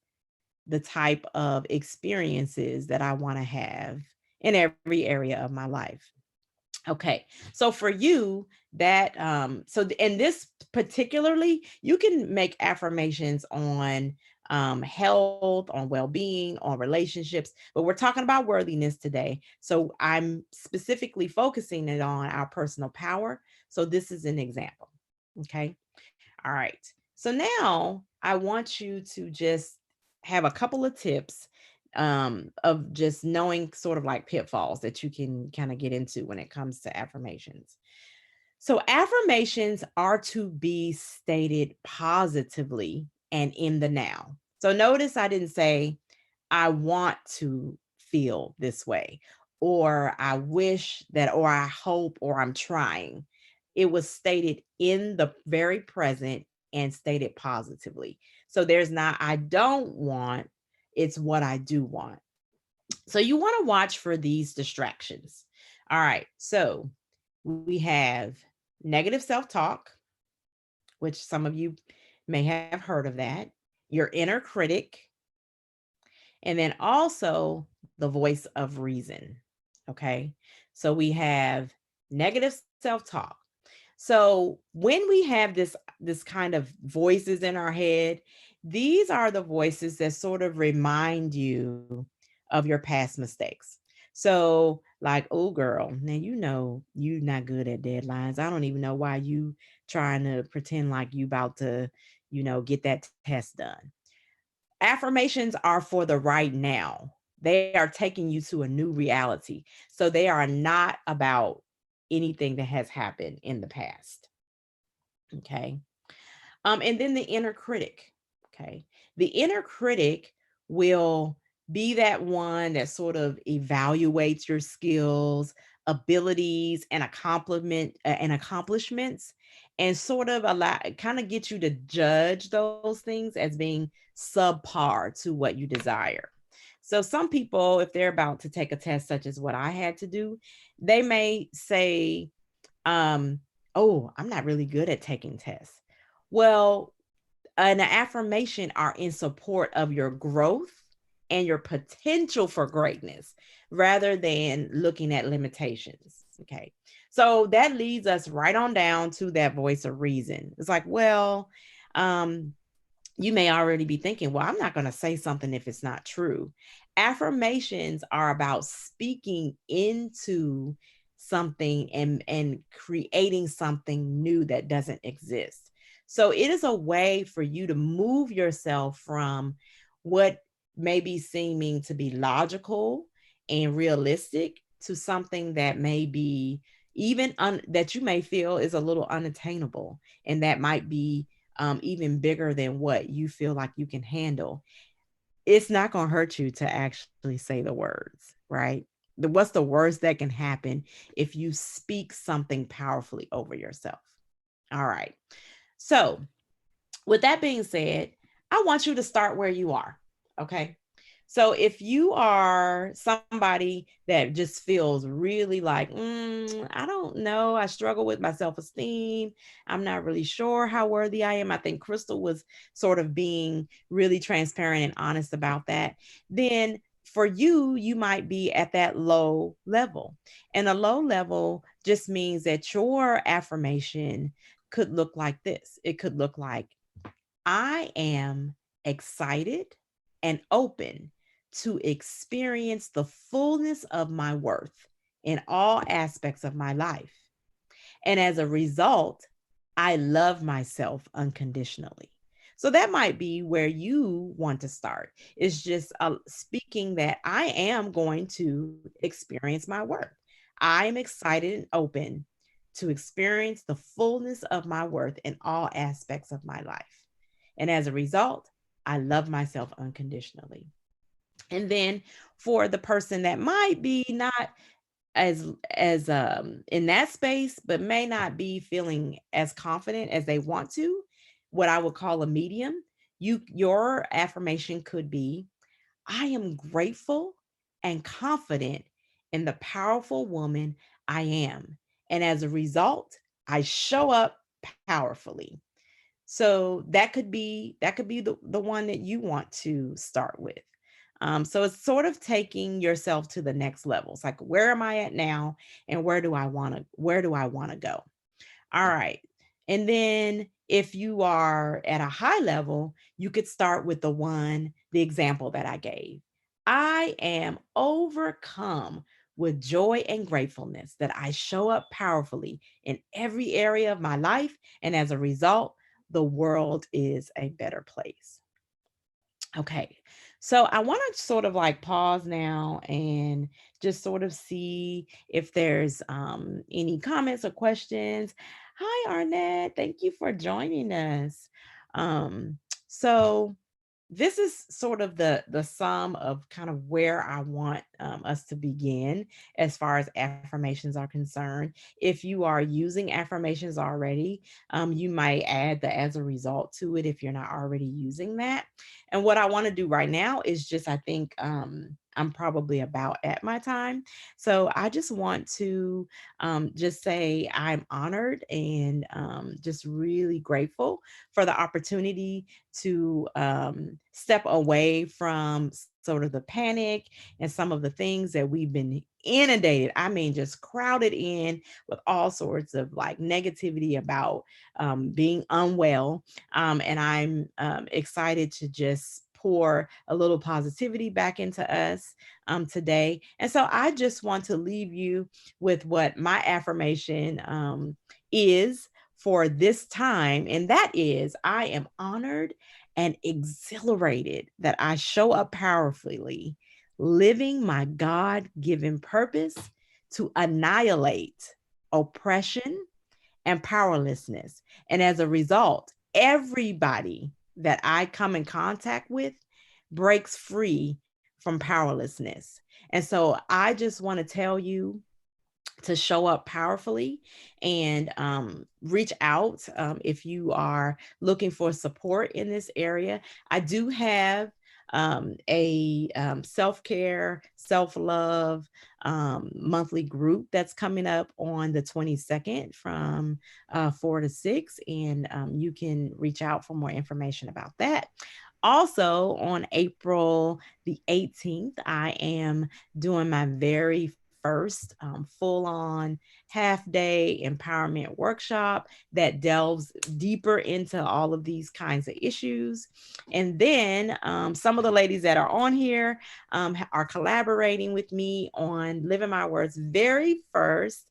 the type of experiences that I want to have in every area of my life. Okay, so for you, that in this particularly, you can make affirmations on health, on well-being, on relationships, but we're talking about worthiness today. So I'm specifically focusing it on our personal power. So this is an example. Okay. All right. So now I want you to just have a couple of tips of just knowing sort of like pitfalls that you can kind of get into when it comes to affirmations. So affirmations are to be stated positively and in the now. So notice I didn't say, I want to feel this way, or I wish that, or I hope, or I'm trying. It was stated in the very present and stated positively. So there's not, I don't want, it's what I do want. So you want to watch for these distractions. All right. So we have negative self-talk, which some of you may have heard of that, your inner critic, and then also the voice of reason. Okay. So we have negative self-talk. So when we have this kind of voices in our head, these are the voices that sort of remind you of your past mistakes. So like, oh girl, now you know you're not good at deadlines. I don't even know why you trying to pretend like you about to, get that test done. Affirmations are for the right now. They are taking you to a new reality. So they are not about anything that has happened in the past. Okay. And then the inner critic. Okay. The inner critic will Be that one that sort of evaluates your skills, abilities, and accomplishments, and sort of kind of get you to judge those things as being subpar to what you desire. So some people, if they're about to take a test such as what I had to do, they may say, oh, I'm not really good at taking tests. Well, an affirmation are in support of your growth and your potential for greatness rather than looking at limitations. Okay. So that leads us right on down to that voice of reason. It's like, well, you may already be thinking, well, I'm not going to say something if it's not true. Affirmations are about speaking into something and creating something new that doesn't exist. So it is a way for you to move yourself from what may be seeming to be logical and realistic to something that may be even that you may feel is a little unattainable, and that might be even bigger than what you feel like you can handle. It's not going to hurt you to actually say the words, right? What's the worst that can happen if you speak something powerfully over yourself? All right. So with that being said, I want you to start where you are. Okay. So if you are somebody that just feels really like, I don't know, I struggle with my self-esteem, I'm not really sure how worthy I am. I think Crystal was sort of being really transparent and honest about that. Then for you, you might be at that low level. And a low level just means that your affirmation could look like this. It could look like, I am excited and open to experience the fullness of my worth in all aspects of my life. And as a result, I love myself unconditionally. So that might be where you want to start. It's just speaking that I am going to experience my worth. I am excited and open to experience the fullness of my worth in all aspects of my life. And as a result, I love myself unconditionally. And then for the person that might be not as in that space, but may not be feeling as confident as they want to, what I would call a medium, your affirmation could be, I am grateful and confident in the powerful woman I am. And as a result, I show up powerfully. So that could be the one that you want to start with. So it's sort of taking yourself to the next level. It's like, where am I at now, and where do I want to go? All right. And then if you are at a high level, you could start with the example that I gave. I am overcome with joy and gratefulness that I show up powerfully in every area of my life. And as a result, the world is a better place. Okay. So I want to sort of like pause now and just sort of see if there's any comments or questions. Hi, Arnett. Thank you for joining us. So this is sort of the sum of kind of where I want us to begin as far as affirmations are concerned. If you are using affirmations already, you might add the as a result to it if you're not already using that. And what I want to do right now is just, I think I'm probably about at my time. So I just want to just say I'm honored and just really grateful for the opportunity to step away from sort of the panic and some of the things that we've been inundated. I mean, just crowded in with all sorts of like negativity about being unwell. And I'm excited to just pour a little positivity back into us today. And so I just want to leave you with what my affirmation is for this time. And that is, I am honored and exhilarated that I show up powerfully, living my God-given purpose to annihilate oppression and powerlessness. And as a result, everybody that I come in contact with breaks free from powerlessness. And so I just want to tell you to show up powerfully and reach out if you are looking for support in this area. I do have a self-care, self-love monthly group that's coming up on the 22nd from 4 to 6, and you can reach out for more information about that. Also, on April the 18th, I am doing my very first full-on half-day empowerment workshop that delves deeper into all of these kinds of issues. And then some of the ladies that are on here are collaborating with me on Living My Word's very first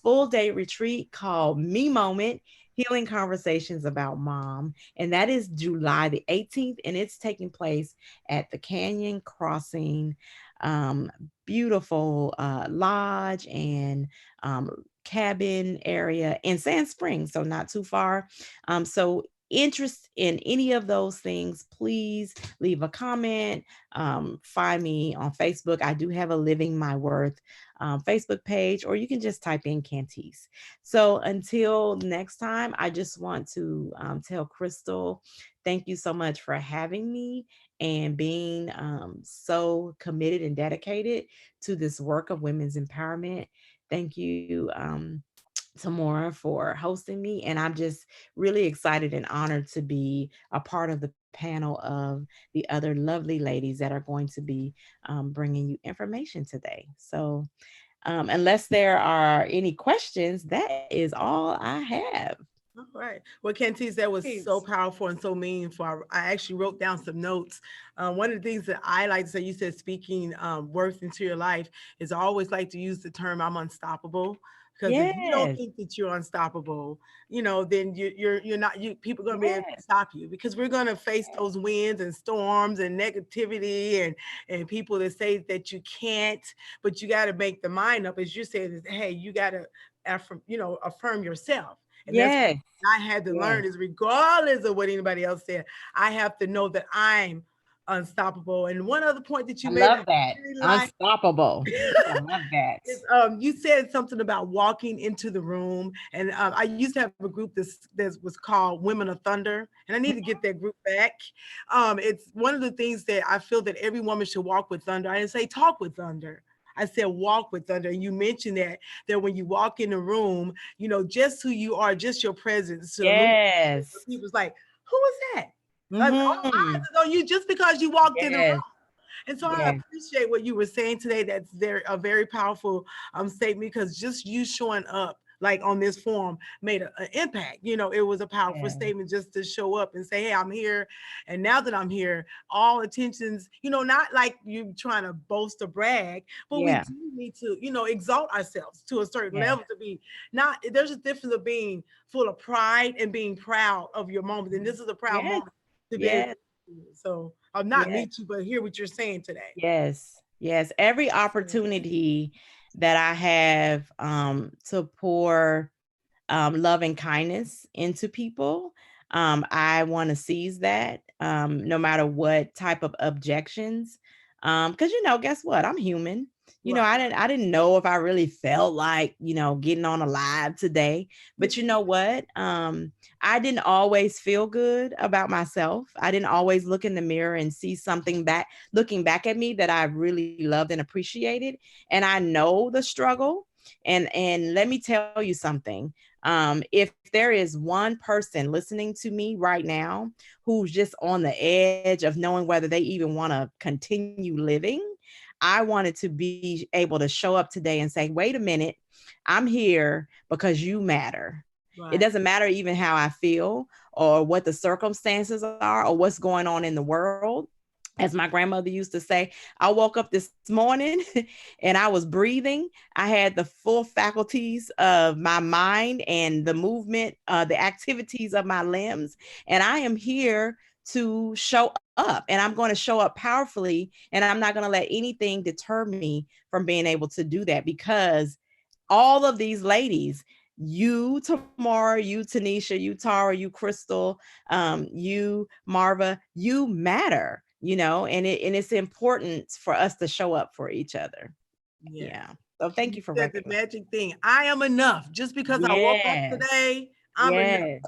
full-day retreat called Me Moment, Healing Conversations About Mom. And that is July the 18th, and it's taking place at the Canyon Crossing beautiful lodge and cabin area in Sand Springs, so not too far. So interest in any of those things, please leave a comment. Find me on Facebook. I do have a Living My Worth Facebook page, or you can just type in Cantice. So until next time, I just want to tell Crystal, thank you so much for having me and being so committed and dedicated to this work of women's empowerment. Thank you, Tamora, for hosting me. And I'm just really excited and honored to be a part of the panel of the other lovely ladies that are going to be bringing you information today. So unless there are any questions, that is all I have. All right. Well, Cantice, that was so powerful and so meaningful. I actually wrote down some notes. One of the things that I like to say, you said speaking worth into your life, is I always like to use the term I'm unstoppable. Because if you don't think that you're unstoppable, then you're not. People are going to be able to stop you, because we're going to face those winds and storms and negativity and people that say that you can't. But you got to make the mind up, as you said. Hey, you got to affirm yourself. And that's what I had to learn, is regardless of what anybody else said, I have to know that I'm unstoppable. And one other point that you made, love that. Unstoppable. I love that. Is, you said something about walking into the room. And I used to have a group that was called Women of Thunder, and I need to get that group back. It's one of the things that I feel that every woman should walk with thunder. I didn't say talk with thunder. I said walk with thunder. And you mentioned that when you walk in the room, just who you are, just your presence. Yes. People's like, who is that? Like, all eyes is on you just because you walked in the room. And so I appreciate what you were saying today. That's a very powerful statement, because just you showing up like on this forum made an impact. It was a powerful statement just to show up and say, hey, I'm here. And now that I'm here, all attentions, not like you trying to boast or brag, but we do need to, exalt ourselves to a certain level, to be there's a difference of being full of pride and being proud of your moment. And this is a proud moment to be able to do it. So I'm not meet you, but hear what you're saying today. Yes. Every opportunity that I have to pour love and kindness into people, I want to seize that, no matter what type of objections. Because guess what? I'm human. I didn't know if I really felt like, getting on a live today. But you know what? I didn't always feel good about myself. I didn't always look in the mirror and see something looking back at me that I really loved and appreciated. And I know the struggle. And let me tell you something. If there is one person listening to me right now who's just on the edge of knowing whether they even want to continue living, I wanted to be able to show up today and say, wait a minute, I'm here because you matter. Right. It doesn't matter even how I feel or what the circumstances are or what's going on in the world. As my grandmother used to say, I woke up this morning and I was breathing. I had the full faculties of my mind and the movement, the activities of my limbs. And I am here to show up, and I'm going to show up powerfully. And I'm not going to let anything deter me from being able to do that, because all of these ladies, you, Tamara, you, Tanisha, you, Tara, you, Crystal, you, Marva, you matter. you know, and it's important for us to show up for each other. Yeah. Yeah. So thank you for said the recognizing. magic thing. I am enough. Just because I woke up Yes. today, I'm enough. Yes.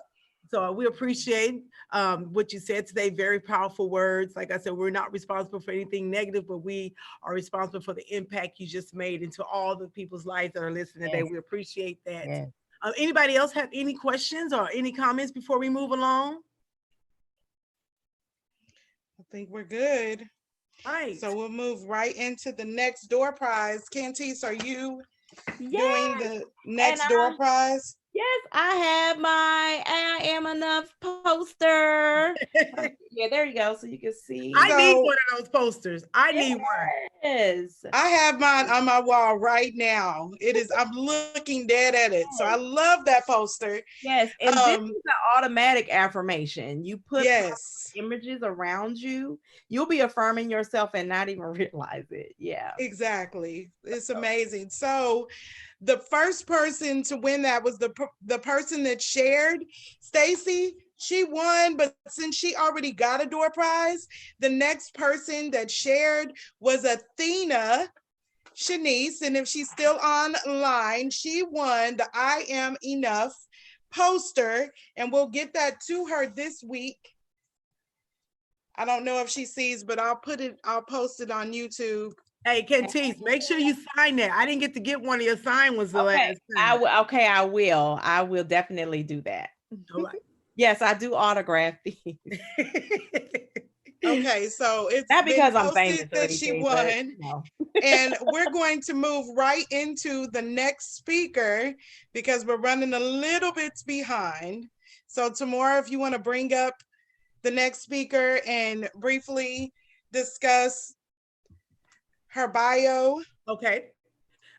So we appreciate what you said today. Very powerful words. Like I said, we're not responsible for anything negative, but we are responsible for the impact you just made into all the people's lives that are listening today. Yes. We appreciate that. Yes. Anybody else have any questions or any comments before we move along? I think we're good. All right. So we'll move right into the next door prize. Cantice, are you doing Yes. the next door prize? Yes, I have my I Am Enough poster. Yeah, there you go. So you can see. I need So- one of those posters. I need one. Yes. I have mine on my wall right now. It is, I'm looking dead at it. So I love that poster. Yes. And this is an automatic affirmation. You put Yes, images around you, you'll be affirming yourself and not even realize it. Yeah. exactly. It's amazing. So the first person to win that was the person that shared, Stacy. She won, but since she already got a door prize, the next person that shared was Athena Shanice. And if she's still online, she won the I Am Enough poster, and we'll get that to her this week. I don't know if she sees, but I'll post it on YouTube. Hey, Cantice, make sure you sign that. I didn't get to get one of your signed ones the last time. I will definitely do that. All right. Yes, I do autograph these. Okay, so it's Not because I'm posted famous or that she anything, but, won. you know. And we're going to move right into the next speaker because we're running a little bit behind. So Tamora, if you want to bring up the next speaker and briefly discuss her bio. Okay.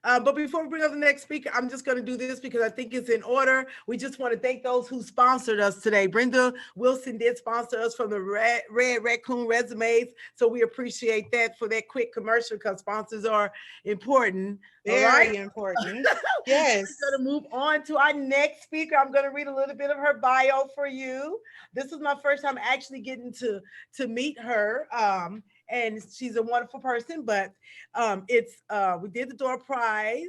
But before we bring up the next speaker, I'm just going to do this because I think it's in order. We just want to thank those who sponsored us today. Brenda Wilson did sponsor us from the Red Raccoon Resumes. So we appreciate that for that quick commercial because sponsors are important. Very important. Yes. We're going to move on to our next speaker. I'm going to read a little bit of her bio for you. This is my first time actually getting to meet her. And she's a wonderful person, but we did the door prize.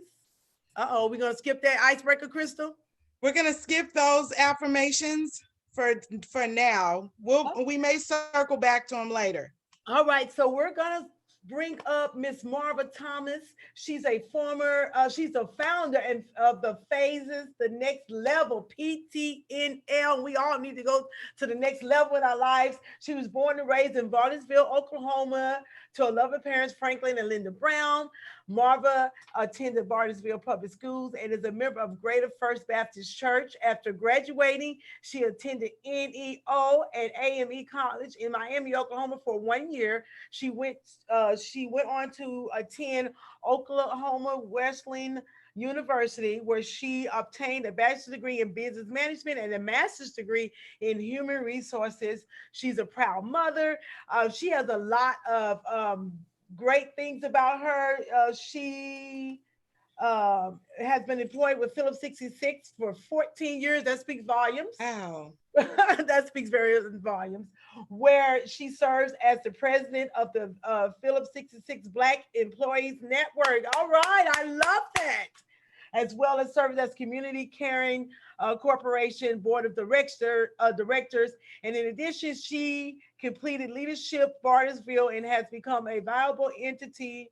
We're gonna skip that icebreaker, Crystal. We're gonna skip those affirmations for now. We may circle back to them later. All right, so we're gonna bring up Miss Marva Thomas. She's a she's the founder of the Phases, the Next Level, PTNL. We all need to go to the next level in our lives. She was born and raised in Barnesville, Oklahoma, to her loving parents, Franklin and Linda Brown. Marva attended Barnesville Public Schools and is a member of Greater First Baptist Church. After graduating, she attended NEO and AME College in Miami, Oklahoma for 1 year. She went on to attend Oklahoma Wesleyan University, where she obtained a bachelor's degree in business management and a master's degree in human resources. She's a proud mother. She has a lot of great things about her. She has been employed with Phillips 66 for 14 years. That speaks volumes. Wow. That speaks very volumes. Where she serves as the president of the Phillips 66 Black Employees Network. All right, I love that. As well as serving as Community Caring Corporation Board of Directors. And in addition, she completed Leadership Barnesville and has become a viable entity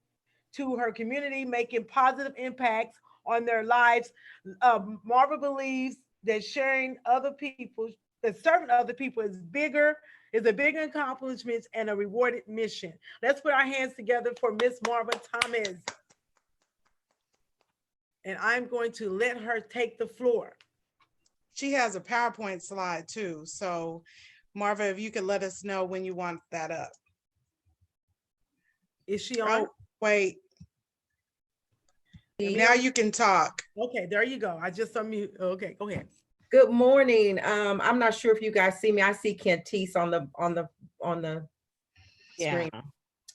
to her community, making positive impacts on their lives. Marva believes that serving other people is a bigger accomplishment and a rewarded mission. Let's put our hands together for Miss Marva Thomas. And I'm going to let her take the floor. She has a PowerPoint slide too. So Marva, if you could let us know when you want that up. Is she on? Oh, wait. Now you can talk. Okay, there you go. I just unmute. Okay, go ahead. Good morning. I'm not sure if you guys see me. I see Cantice on the Yeah. screen.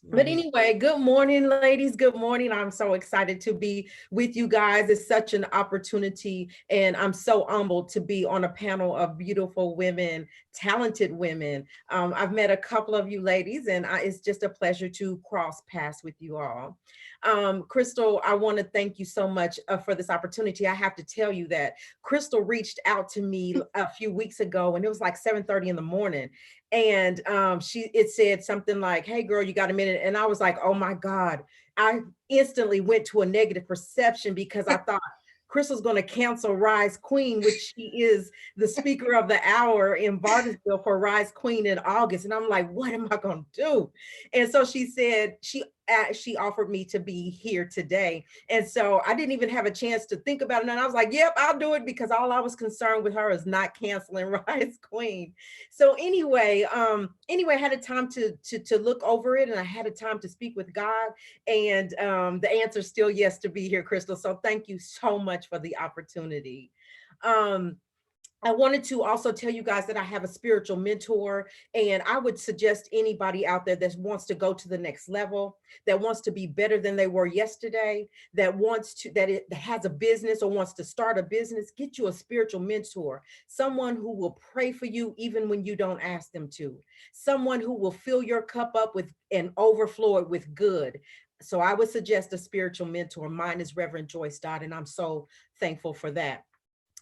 But anyway, good morning, ladies. Good morning. I'm so excited to be with you guys. It's such an opportunity, and I'm so humbled to be on a panel of beautiful women, talented women. I've met a couple of you ladies, and it's just a pleasure to cross paths with you all. Crystal, I want to thank you so much for this opportunity. I have to tell you that Crystal reached out to me a few weeks ago, and it was like 7:30 in the morning. And it said something like, "Hey girl, you got a minute?" And I was like, oh my God. I instantly went to a negative perception because I thought Crystal's going to cancel Rise Queen, which she is the speaker of the hour in Bartlesville for Rise Queen in August. And I'm like, what am I going to do? And so she said, she offered me to be here today. And so I didn't even have a chance to think about it. And I was like, yep, I'll do it, because all I was concerned with her is not canceling Rise Queen. So anyway, I had a time to look over it, and I had a time to speak with God. And the answer is still yes to be here, Crystal. So thank you so much for the opportunity. I wanted to also tell you guys that I have a spiritual mentor, and I would suggest anybody out there that wants to go to the next level, that wants to be better than they were yesterday, that has a business or wants to start a business, get you a spiritual mentor, someone who will pray for you even when you don't ask them to, someone who will fill your cup up with and overflow it with good. So I would suggest a spiritual mentor. Mine is Reverend Joyce Dodd, and I'm so thankful for that.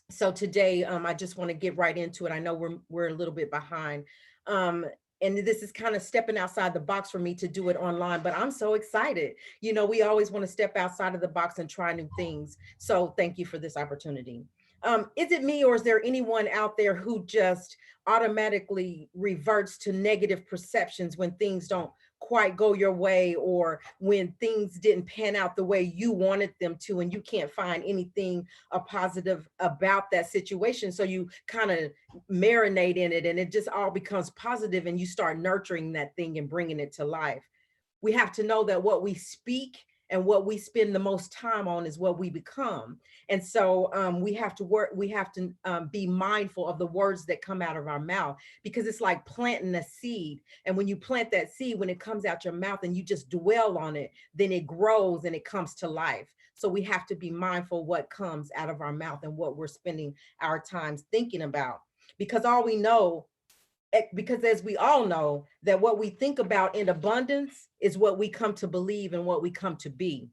So today, I just want to get right into it. I know we're a little bit behind. And this is kind of stepping outside the box for me to do it online, but I'm so excited. You know, we always want to step outside of the box and try new things. So thank you for this opportunity. Is it me, or is there anyone out there who just automatically reverts to negative perceptions when things don't quite go your way, or when things didn't pan out the way you wanted them to, and you can't find anything positive about that situation? So you kind of marinate in it, and it just all becomes positive, and you start nurturing that thing and bringing it to life. We have to know that what we speak and what we spend the most time on is what we become. And so we have to be mindful of the words that come out of our mouth, because it's like planting a seed. And when you plant that seed, when it comes out your mouth and you just dwell on it, then it grows and it comes to life. So we have to be mindful what comes out of our mouth and what we're spending our times thinking about, because as we all know, that what we think about in abundance is what we come to believe and what we come to be.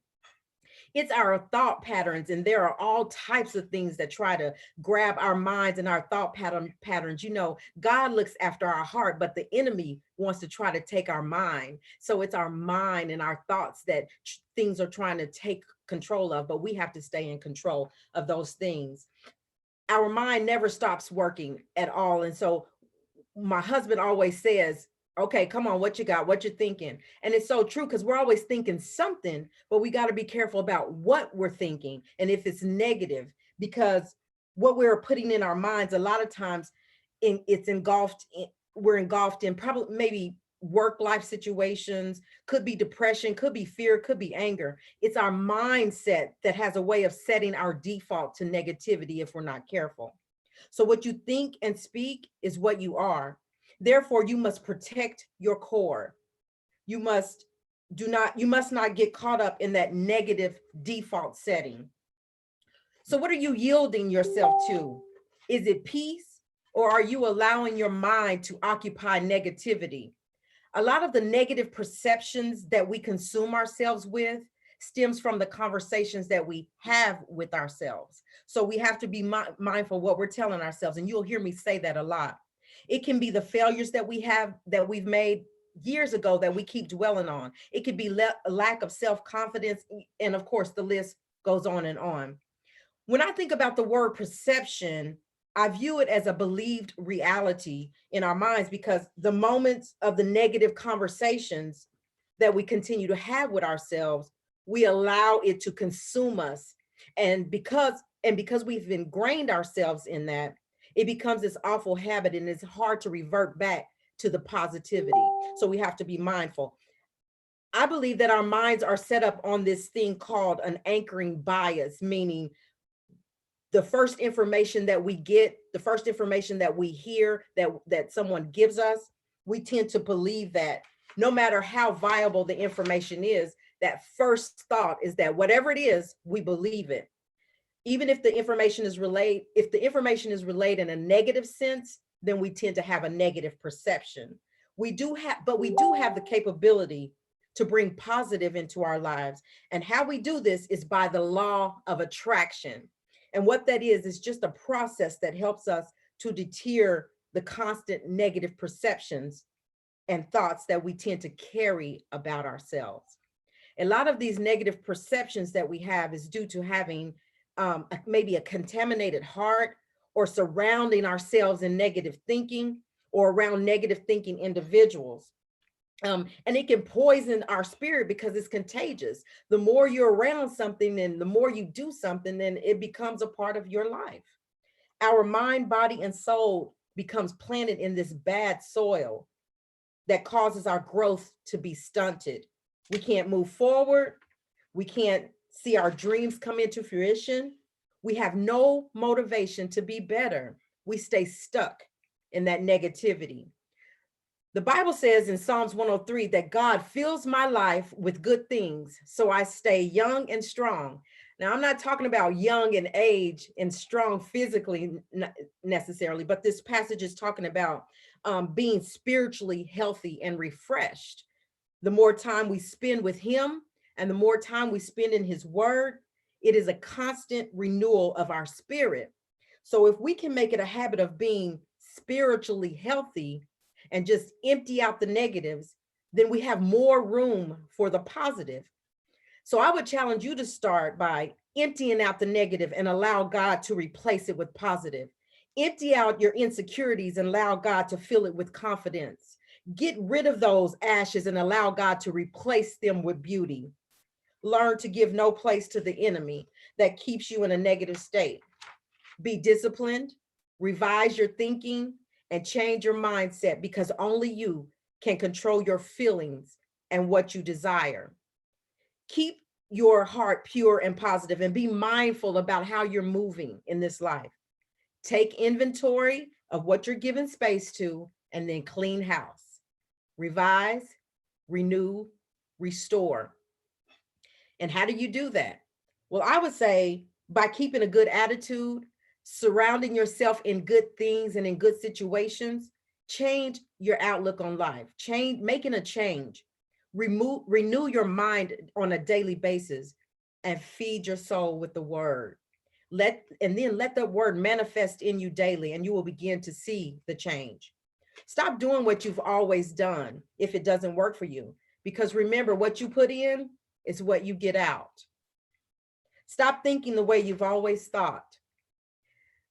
It's our thought patterns, and there are all types of things that try to grab our minds and our thought patterns. You know, God looks after our heart, but the enemy wants to try to take our mind. So it's our mind and our thoughts that things are trying to take control of, but we have to stay in control of those things. Our mind never stops working at all. And so my husband always says, okay, come on, what you got, what you're thinking? And it's so true, because we're always thinking something, but we got to be careful about what we're thinking and if it's negative, because what we're putting in our minds a lot of times we're engulfed in probably maybe work life situations, could be depression, could be fear, could be anger. It's our mindset that has a way of setting our default to negativity if we're not careful. So what you think and speak is what you are. Therefore, you must protect your core. You must not get caught up in that negative default setting. So what are you yielding yourself to? Is it peace, or are you allowing your mind to occupy negativity? A lot of the negative perceptions that we consume ourselves with stems from the conversations that we have with ourselves. So we have to be mindful what we're telling ourselves. And you'll hear me say that a lot. It can be the failures that we've made years ago that we keep dwelling on. It could be a lack of self-confidence. And of course, the list goes on and on. When I think about the word perception, I view it as a believed reality in our minds, because the moments of the negative conversations that we continue to have with ourselves, we allow it to consume us. And because we've ingrained ourselves in that, it becomes this awful habit, and it's hard to revert back to the positivity. So we have to be mindful. I believe that our minds are set up on this thing called an anchoring bias, meaning the first information that we get, the first information that we hear that someone gives us, we tend to believe that no matter how viable the information is, that first thought is that whatever it is, we believe it. Even if the information is relayed, if the information is relayed in a negative sense, then we tend to have a negative perception. We do have the capability to bring positive into our lives. And how we do this is by the law of attraction. And what that is just a process that helps us to deter the constant negative perceptions and thoughts that we tend to carry about ourselves. A lot of these negative perceptions that we have is due to having maybe a contaminated heart, or surrounding ourselves in negative thinking, or around negative thinking individuals. And it can poison our spirit because it's contagious. The more you're around something and the more you do something, then it becomes a part of your life. Our mind, body, and soul becomes planted in this bad soil that causes our growth to be stunted. We can't move forward. We can't see our dreams come into fruition. We have no motivation to be better. We stay stuck in that negativity. The Bible says in Psalms 103 that God fills my life with good things, so I stay young and strong. Now, I'm not talking about young in age and strong physically necessarily, but this passage is talking about being spiritually healthy and refreshed. The more time we spend with him and the more time we spend in his word, it is a constant renewal of our spirit. So if we can make it a habit of being spiritually healthy and just empty out the negatives, then we have more room for the positive. So I would challenge you to start by emptying out the negative and allow God to replace it with positive. Empty out your insecurities and allow God to fill it with confidence. Get rid of those ashes and allow God to replace them with beauty. Learn to give no place to the enemy that keeps you in a negative state. Be disciplined, revise your thinking, and change your mindset, because only you can control your feelings and what you desire. Keep your heart pure and positive and be mindful about how you're moving in this life. Take inventory of what you're giving space to and then clean house. Revise, renew, restore. And how do you do that? Well, I would say by keeping a good attitude, surrounding yourself in good things and in good situations. Change your outlook on life. Making a change. Renew your mind on a daily basis and feed your soul with the word. And then let the word manifest in you daily, and you will begin to see the change. Stop doing what you've always done if it doesn't work for you, because remember, what you put in is what you get out. Stop thinking the way you've always thought.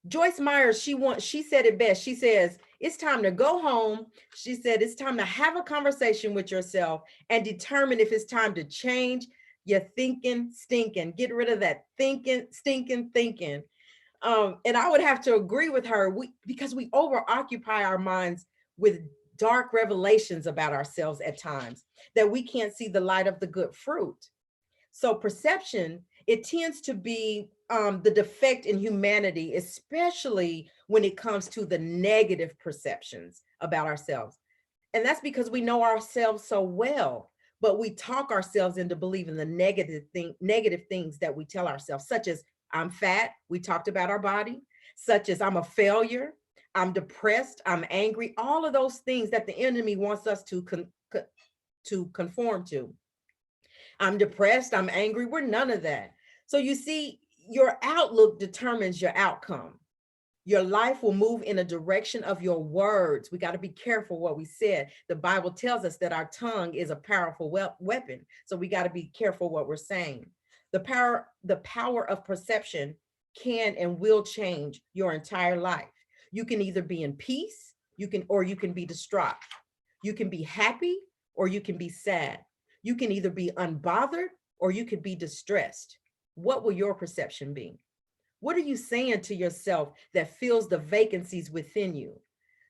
Joyce Meyer, she said it best. She says, it's time to go home. She said, it's time to have a conversation with yourself and determine if it's time to change your thinking, stinking. Get rid of that thinking, stinking thinking. And I would have to agree with her because we over-occupy our minds with dark revelations about ourselves at times that we can't see the light of the good fruit. So perception, it tends to be the defect in humanity, especially when it comes to the negative perceptions about ourselves. And that's because we know ourselves so well, but we talk ourselves into believing the negative things that we tell ourselves, such as I'm fat. We talked about our body, such as I'm a failure, I'm depressed, I'm angry, all of those things that the enemy wants us to conform to. I'm depressed, I'm angry, we're none of that. So you see, your outlook determines your outcome. Your life will move in a direction of your words. We got to be careful what we said. The Bible tells us that our tongue is a powerful weapon. So we got to be careful what we're saying. The power of perception can and will change your entire life. You can either be in peace, or you can be distraught. You can be happy or you can be sad. You can either be unbothered or you could be distressed. What will your perception be? What are you saying to yourself that fills the vacancies within you?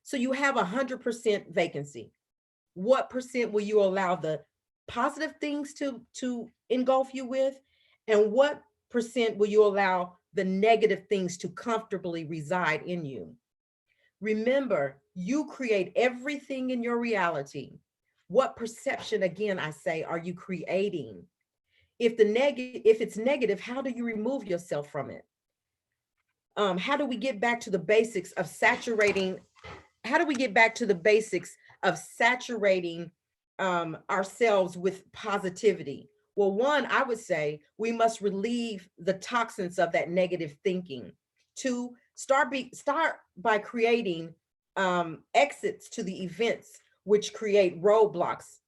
So you have 100% vacancy. What percent will you allow the positive things to engulf you with? And what percent will you allow the negative things to comfortably reside in you? Remember, you create everything in your reality. What perception, again, I say, are you creating? If it's negative, how do you remove yourself from it? How do we get back to the basics of saturating? How do we get back to the basics of saturating ourselves with positivity? Well, one, I would say we must relieve the toxins of that negative thinking. Two, start by creating exits to the events which create roadblocks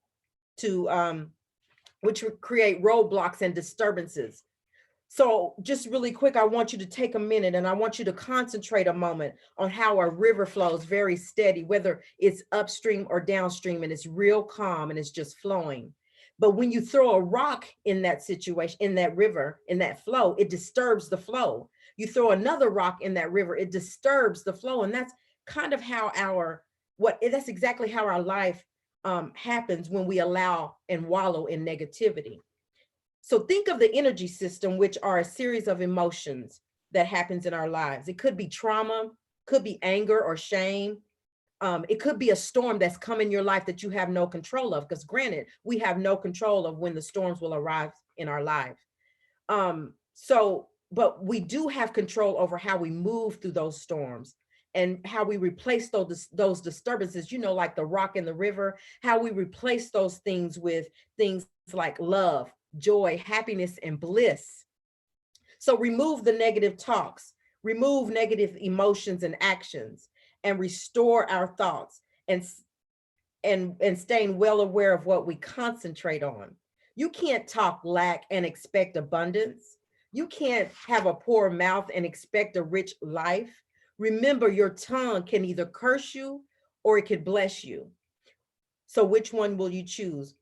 and disturbances. So just really quick, I want you to take a minute and I want you to concentrate a moment on how a river flows very steady, whether it's upstream or downstream, and it's real calm and it's just flowing. But when you throw a rock in that situation, in that river, in that flow, it disturbs the flow. You throw another rock in that river, it disturbs the flow. And that's kind of how that's exactly how our life happens when we allow and wallow in negativity. So think of the energy system, which are a series of emotions that happens in our lives. It could be trauma, could be anger or shame. It could be a storm that's come in your life that you have no control of, because granted, we have no control of when the storms will arrive in our life. But we do have control over how we move through those storms and how we replace those disturbances, like the rock in the river, how we replace those things with things like love, joy, happiness, and bliss. So remove the negative talks, remove negative emotions and actions, and restore our thoughts and staying well aware of what we concentrate on. You can't talk lack and expect abundance. You can't have a poor mouth and expect a rich life. Remember, your tongue can either curse you or it could bless you. So which one will you choose?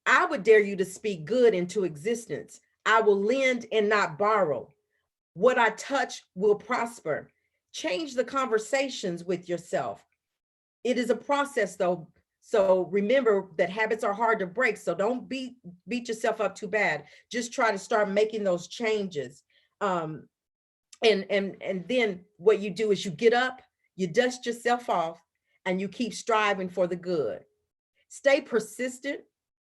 I would dare you to speak good into existence. I will lend and not borrow. What I touch will prosper. Change the conversations with yourself. It is a process though. So remember that habits are hard to break. So don't beat yourself up too bad. Just try to start making those changes. And then what you do is you get up, you dust yourself off, and you keep striving for the good. Stay persistent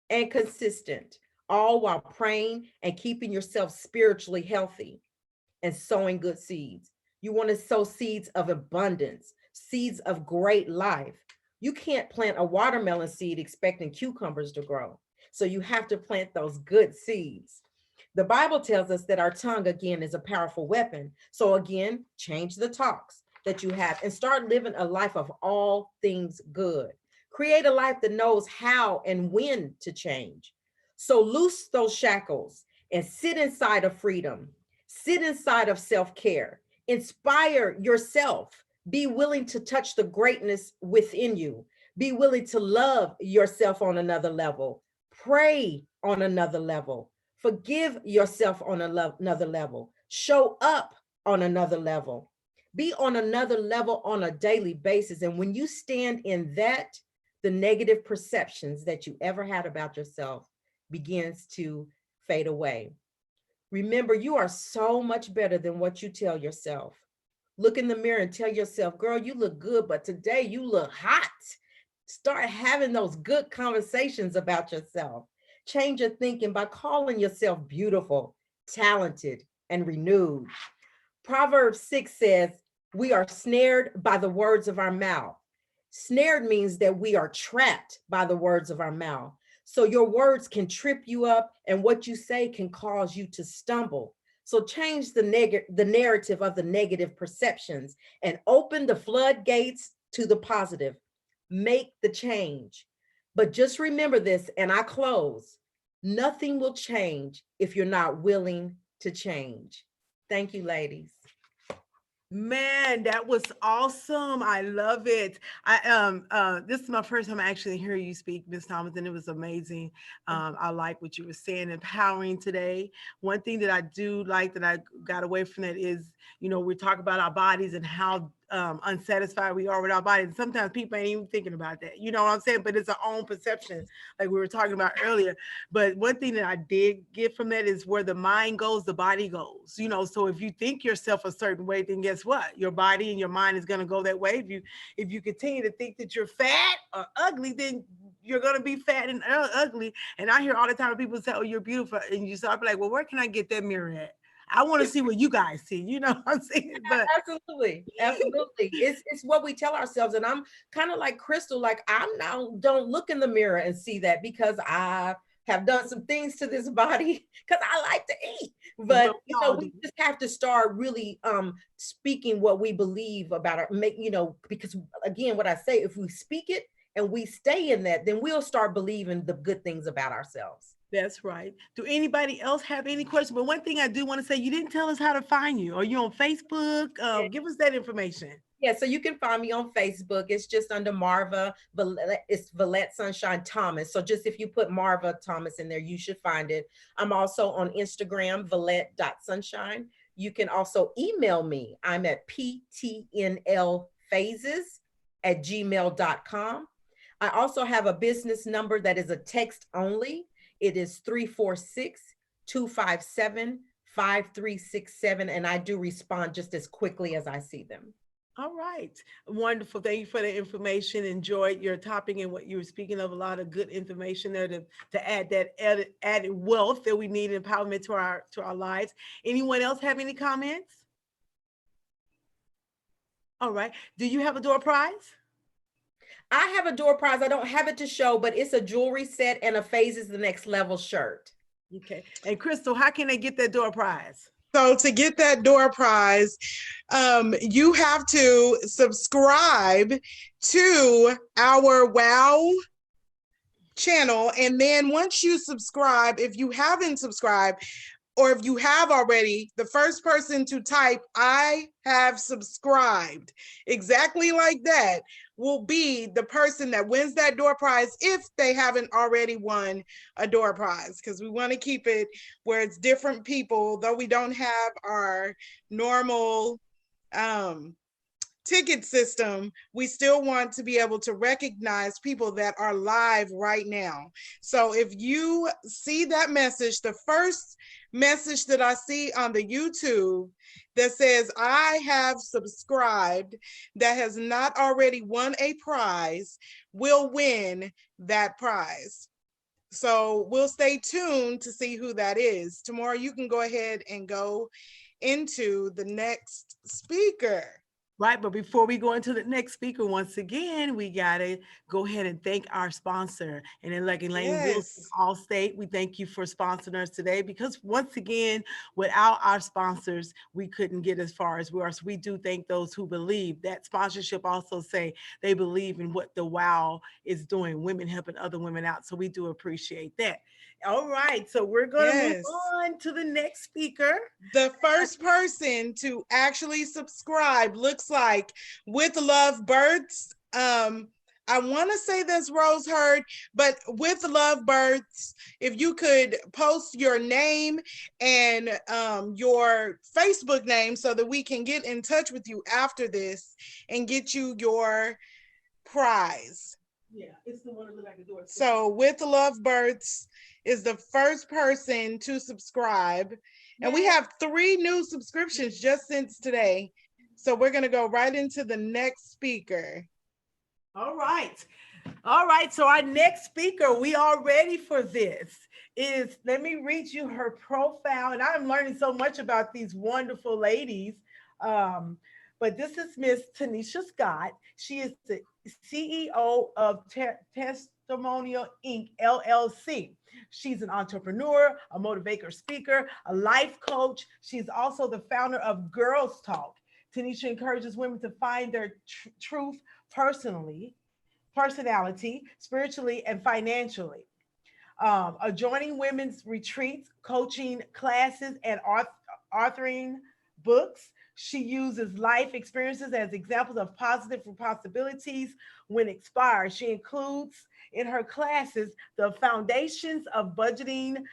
and consistent, all while praying and keeping yourself spiritually healthy and sowing good seeds. You want to sow seeds of abundance, seeds of great life. You can't plant a watermelon seed expecting cucumbers to grow. So you have to plant those good seeds. The Bible tells us that our tongue, again, is a powerful weapon. So again, change the talks that you have and start living a life of all things good. Create a life that knows how and when to change. So loose those shackles and sit inside of freedom. Sit inside of self-care. Inspire yourself. Be willing to touch the greatness within you. Be willing to love yourself on another level. Pray on another level. Forgive yourself on another level. Show up on another level. Be on another level on a daily basis. And when you stand in that, the negative perceptions that you ever had about yourself begins to fade away. Remember, you are so much better than what you tell yourself. Look in the mirror and tell yourself, girl, you look good, but today you look hot. Start having those good conversations about yourself. Change your thinking by calling yourself beautiful, talented, and renewed. Proverbs 6 says, we are snared by the words of our mouth. Snared means that we are trapped by the words of our mouth. So your words can trip you up, and what you say can cause you to stumble. So change the narrative of the negative perceptions and open the floodgates to the positive. Make the change. But just remember this, and I close. Nothing will change if you're not willing to change. Thank you, ladies. Man, that was awesome. I love it. This is my first time actually hearing you speak, Ms. Thomas, and it was amazing. I like what you were saying, empowering today. One thing that I do like that I got away from that is, we talk about our bodies and how unsatisfied we are with our bodies. And sometimes people ain't even thinking about that. You know what I'm saying? But it's our own perception, like we were talking about earlier. But one thing that I did get from that is where the mind goes, the body goes. So if you think yourself a certain way, then guess what? Your body and your mind is going to go that way. If you continue to think that you're fat or ugly, then you're gonna be fat and ugly. And I hear all the time people say, "Oh, you're beautiful," and you start like, "Well, where can I get that mirror at? I want to see what you guys see." You know what I'm saying? But Absolutely, absolutely. It's what we tell ourselves, and I'm kind of like Crystal. Like I'm now don't look in the mirror and see that because I have done some things to this body because I like to eat. But Well, you know, we just have to start really speaking what we believe about our make. You know, because again, what I say, if we speak it and we stay in that, then we'll start believing the good things about ourselves. that's right. Do anybody else have any questions? But one thing I do want to say, you didn't tell us how to find you. Are you on Facebook? Give us that information. Yeah, so you can find me on Facebook. It's just under Marva. It's Valette Sunshine Thomas. So just if you put Marva Thomas in there, you should find it. I'm also on Instagram, Valette.sunshine. You can also email me. I'm at ptnlphases@gmail.com. I also have a business number that is a text only. It is 346-257-5367. And I do respond just as quickly as I see them. All right. Wonderful. Thank you for the information. Enjoyed your topic and what you were speaking of. A lot of good information there to add that added wealth that we need, empowerment to our lives. Anyone else have any comments? All right. Do you have a door prize? I have a door prize. I don't have it to show, but it's a jewelry set and a Phases the Next Level shirt. Okay. And Crystal, how can they get that door prize? So to get that door prize, you have to subscribe to our WOW channel. And then once you subscribe, if you haven't subscribed, or if you have already, the first person to type, "I have subscribed," exactly like that, will be the person that wins that door prize if they haven't already won a door prize, because we want to keep it where it's different people. Though we don't have our normal ticket system, we still want to be able to recognize people that are live right now. So if you see that message, the first message that I see on the YouTube that says "I have subscribed," that has not already won a prize, will win that prize. So we'll stay tuned to see who that is. Tamora, you can go ahead and go into the next speaker. Right, but before we go into the next speaker, once again, we gotta go ahead and thank our sponsor. And then like Elaine Wilson, Allstate, we thank you for sponsoring us today, because once again, without our sponsors, we couldn't get as far as we are. So we do thank those who believe. That sponsorship also say they believe in what the WOW is doing, women helping other women out. So we do appreciate that. All right, so we're gonna move on to the next speaker. The first person to actually subscribe looks like With Love Births. I want to say that's Rose Hurd, but With Love Births, if you could post your name and your Facebook name so that we can get in touch with you after this and get you your prize. Yeah, it's the one that looks like a door. So With Love Births is the first person to subscribe. And we have 3 new subscriptions just since today. So we're going to go right into the next speaker. All right. All right. So our next speaker, we are ready for this, is, let me read you her profile. And I'm learning so much about these wonderful ladies. But this is Miss Tanisha Scott. She is the CEO of Testimonial Inc. LLC. She's an entrepreneur, a motivator speaker, a life coach. She's also the founder of Girls Talk. Tanisha encourages women to find their truth personality, spiritually, and financially. Joining women's retreats, coaching classes, and authoring books. She uses life experiences as examples of positive possibilities when inspired. She includes in her classes the foundations of budgeting,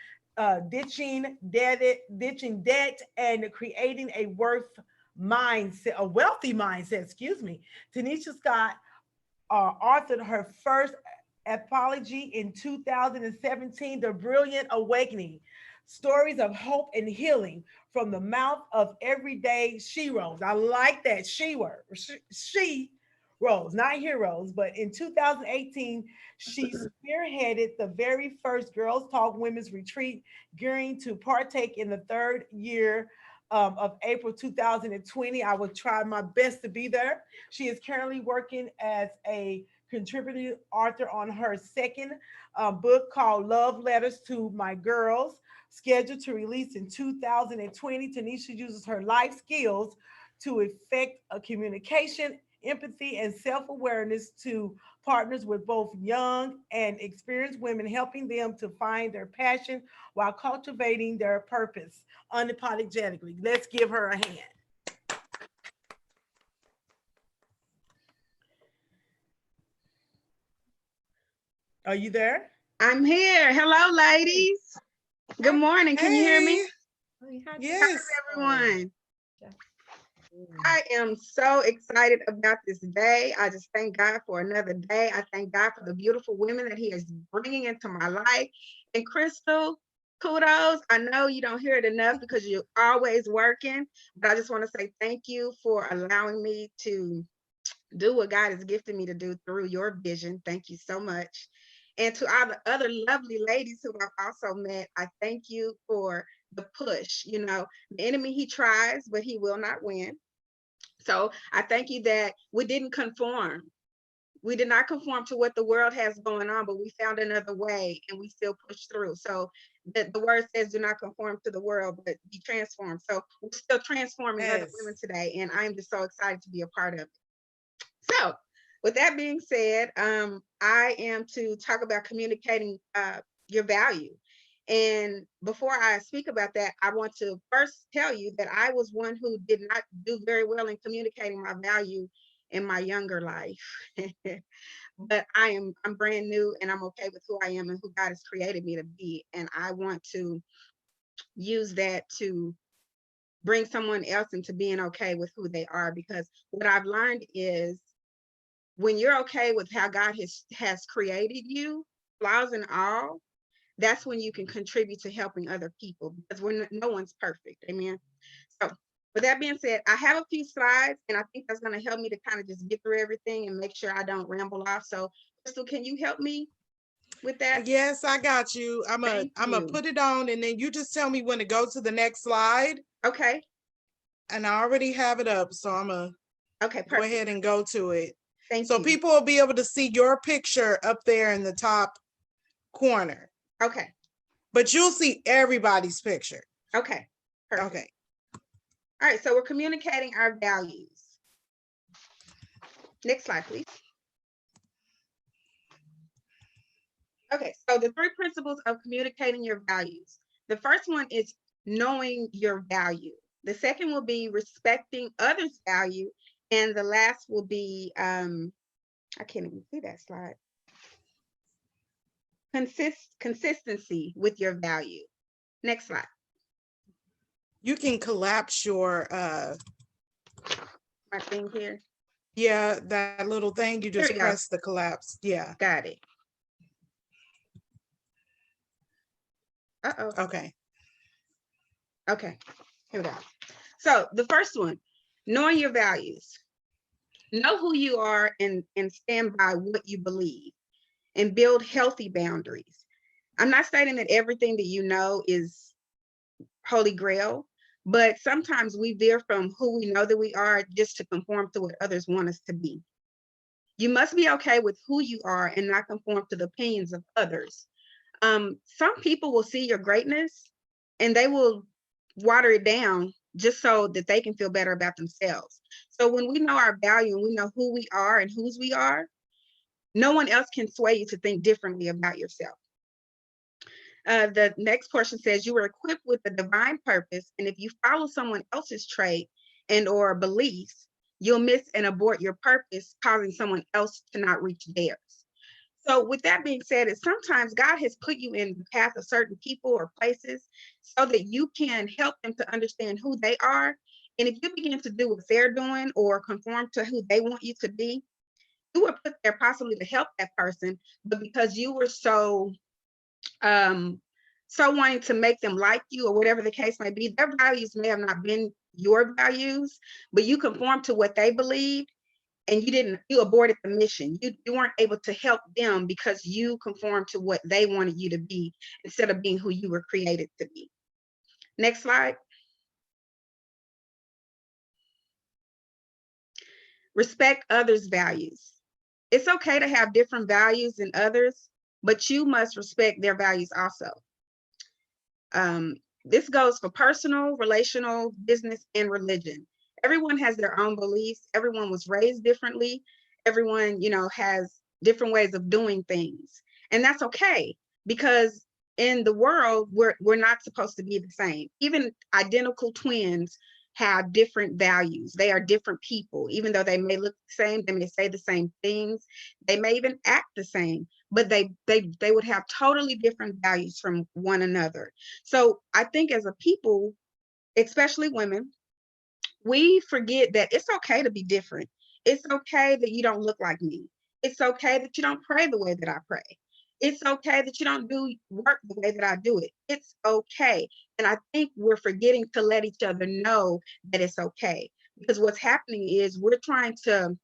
ditching debt, and creating a wealthy mindset. Tanisha Scott authored her first anthology in 2017, The Brilliant Awakening: Stories of Hope and Healing from the Mouth of Everyday Sheroes. I like that she roles, not heroes, but in 2018, she spearheaded the very first Girls Talk Women's Retreat, gearing to partake in the third year of April 2020. I will try my best to be there. She is currently working as a contributing author on her second book called Love Letters to My Girls, scheduled to release in 2020. Tanisha uses her life skills to effect a communication, empathy, and self-awareness to partners with both young and experienced women, helping them to find their passion while cultivating their purpose unapologetically. Let's give her a hand. Are you there? I'm here. Hello, ladies. Good morning. Can you hear me? Yes. Everyone. I am so excited about this day. I just thank God for another day. I thank God for the beautiful women that He is bringing into my life. And Crystal, kudos. I know you don't hear it enough because you're always working, but I just want to say thank you for allowing me to do what God has gifted me to do through your vision. Thank you so much. And to all the other lovely ladies who I've also met, I thank you for the push. You know, the enemy, he tries, but he will not win. So I thank you that we didn't conform. We did not conform to what the world has going on, but we found another way and we still pushed through. So the word says, do not conform to the world, but be transformed. So we're still transforming other women today. And I'm just so excited to be a part of it. So with that being said, I am to talk about communicating your value. And before I speak about that, I want to first tell you that I was one who did not do very well in communicating my value in my younger life. But I'm brand new and I'm okay with who I am and who God has created me to be. And I want to use that to bring someone else into being okay with who they are, because what I've learned is when you're okay with how God has created you, flaws and all, that's when you can contribute to helping other people, because no one's perfect. Amen. So with that being said, I have a few slides and I think that's going to help me to kind of just get through everything and make sure I don't ramble off. So Crystal, can you help me with that? Yes, I got you. I'm gonna put it on and then you just tell me when to go to the next slide. Okay. And I already have it up, so I'm gonna go ahead and go to it. Thank you. So people will be able to see your picture up there in the top corner. Okay. But you'll see everybody's picture. Okay. Perfect. Okay. All right, so we're communicating our values. Next slide, please. Okay, so the 3 principles of communicating your values. The first one is knowing your value. The second will be respecting others' value. And the last will be, I can't even see that slide. Consistency with your value. Next slide. You can collapse your my thing here. Yeah, that little thing, you just press the collapse. Yeah. Got it. Uh-oh. Okay. Okay, here we go. So the first one, knowing your values. Know who you are and stand by what you believe and build healthy boundaries. I'm not stating that everything that you know is holy grail, but sometimes we veer from who we know that we are just to conform to what others want us to be. You must be okay with who you are and not conform to the opinions of others. Some people will see your greatness and they will water it down just so that they can feel better about themselves. So when we know our value and we know who we are and whose we are, no one else can sway you to think differently about yourself. The next portion says you are equipped with a divine purpose, and if you follow someone else's trait and or beliefs, you'll miss and abort your purpose, causing someone else to not reach theirs. So with that being said, is sometimes God has put you in the path of certain people or places so that you can help them to understand who they are. And if you begin to do what they're doing or conform to who they want you to be, you were put there possibly to help that person, but because you were so wanting to make them like you or whatever the case may be, their values may have not been your values, but you conform to what they believed. and you aborted the mission. You weren't able to help them because you conformed to what they wanted you to be instead of being who you were created to be. Next slide. Respect others' values. It's okay to have different values than others, but you must respect their values also. This goes for personal, relational, business, and religion. Everyone has their own beliefs. Everyone was raised differently. Everyone, has different ways of doing things. And that's okay, because in the world, we're not supposed to be the same. Even identical twins have different values. They are different people. Even though they may look the same, they may say the same things, they may even act the same, but they would have totally different values from one another. So I think as a people, especially women, we forget that it's okay to be different. It's okay that you don't look like me. It's okay that you don't pray the way that I pray. It's okay that you don't do work the way that I do it. It's okay. And I think we're forgetting to let each other know that it's okay. Because what's happening is we're trying to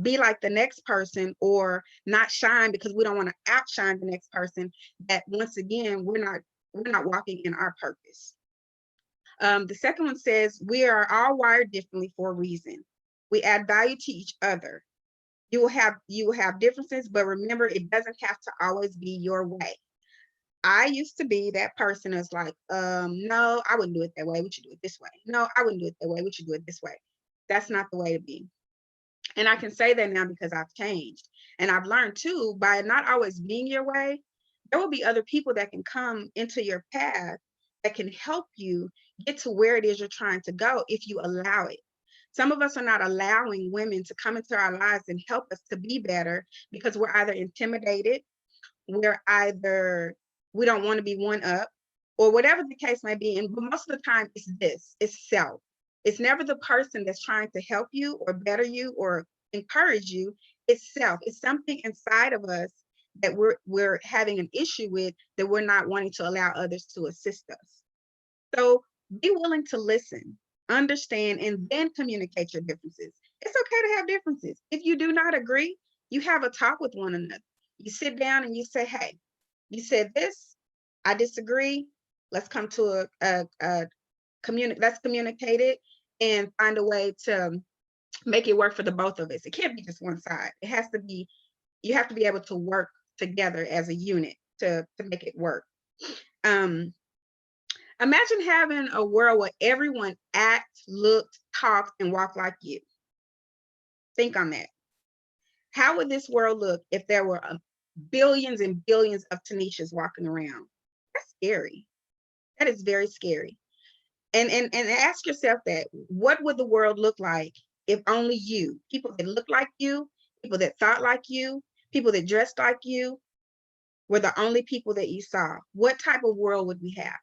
be like the next person or not shine because we don't want to outshine the next person, that once again, we're not walking in our purpose. The second one says, we are all wired differently for a reason. We add value to each other. You will have differences, but remember, it doesn't have to always be your way. I used to be that person that's like, no, I wouldn't do it that way. We should do it this way. No, I wouldn't do it that way. We should do it this way. That's not the way to be. And I can say that now because I've changed. And I've learned too, by not always being your way, there will be other people that can come into your path that can help you get to where it is you're trying to go if you allow it. Some of us are not allowing women to come into our lives and help us to be better because we're either intimidated, we don't want to be one up, or whatever the case may be. And most of the time it's self. It's never the person that's trying to help you or better you or encourage you. It's self. It's something inside of us that we're having an issue with, that we're not wanting to allow others to assist us. So be willing to listen, understand, and then communicate your differences. It's okay to have differences. If you do not agree, you have a talk with one another. You sit down and you say, hey, you said this, I disagree. Let's come to let's communicate it and find a way to make it work for the both of us. It can't be just one side. It has to be, you have to be able to work together as a unit to make it work. Imagine having a world where everyone acts, looked, talked, and walked like you. Think on that. How would this world look if there were billions and billions of Tanishas walking around? That's scary. That is very scary. And ask yourself that, what would the world look like if only you, people that look like you, people that thought like you, people that dressed like you, were the only people that you saw? What type of world would we have?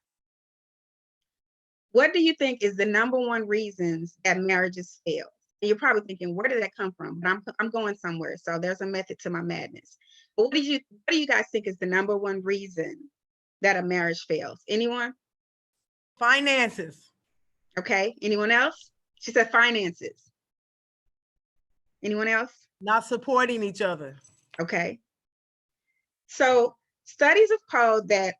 What do you think is the number one reasons that marriages fail? And you're probably thinking, where did that come from? But I'm going somewhere. So there's a method to my madness. But what do you guys think is the number one reason that a marriage fails? Anyone? Finances. Okay. Anyone else? She said finances. Anyone else? Not supporting each other. Okay. So studies have told that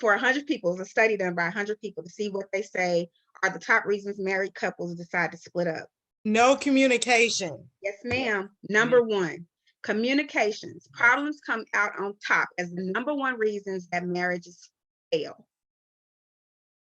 for 100 people, it was a study done by 100 people to see what they say are the top reasons married couples decide to split up. No communication. Yes, ma'am. Number one, communications. Problems come out on top as the number one reasons that marriages fail.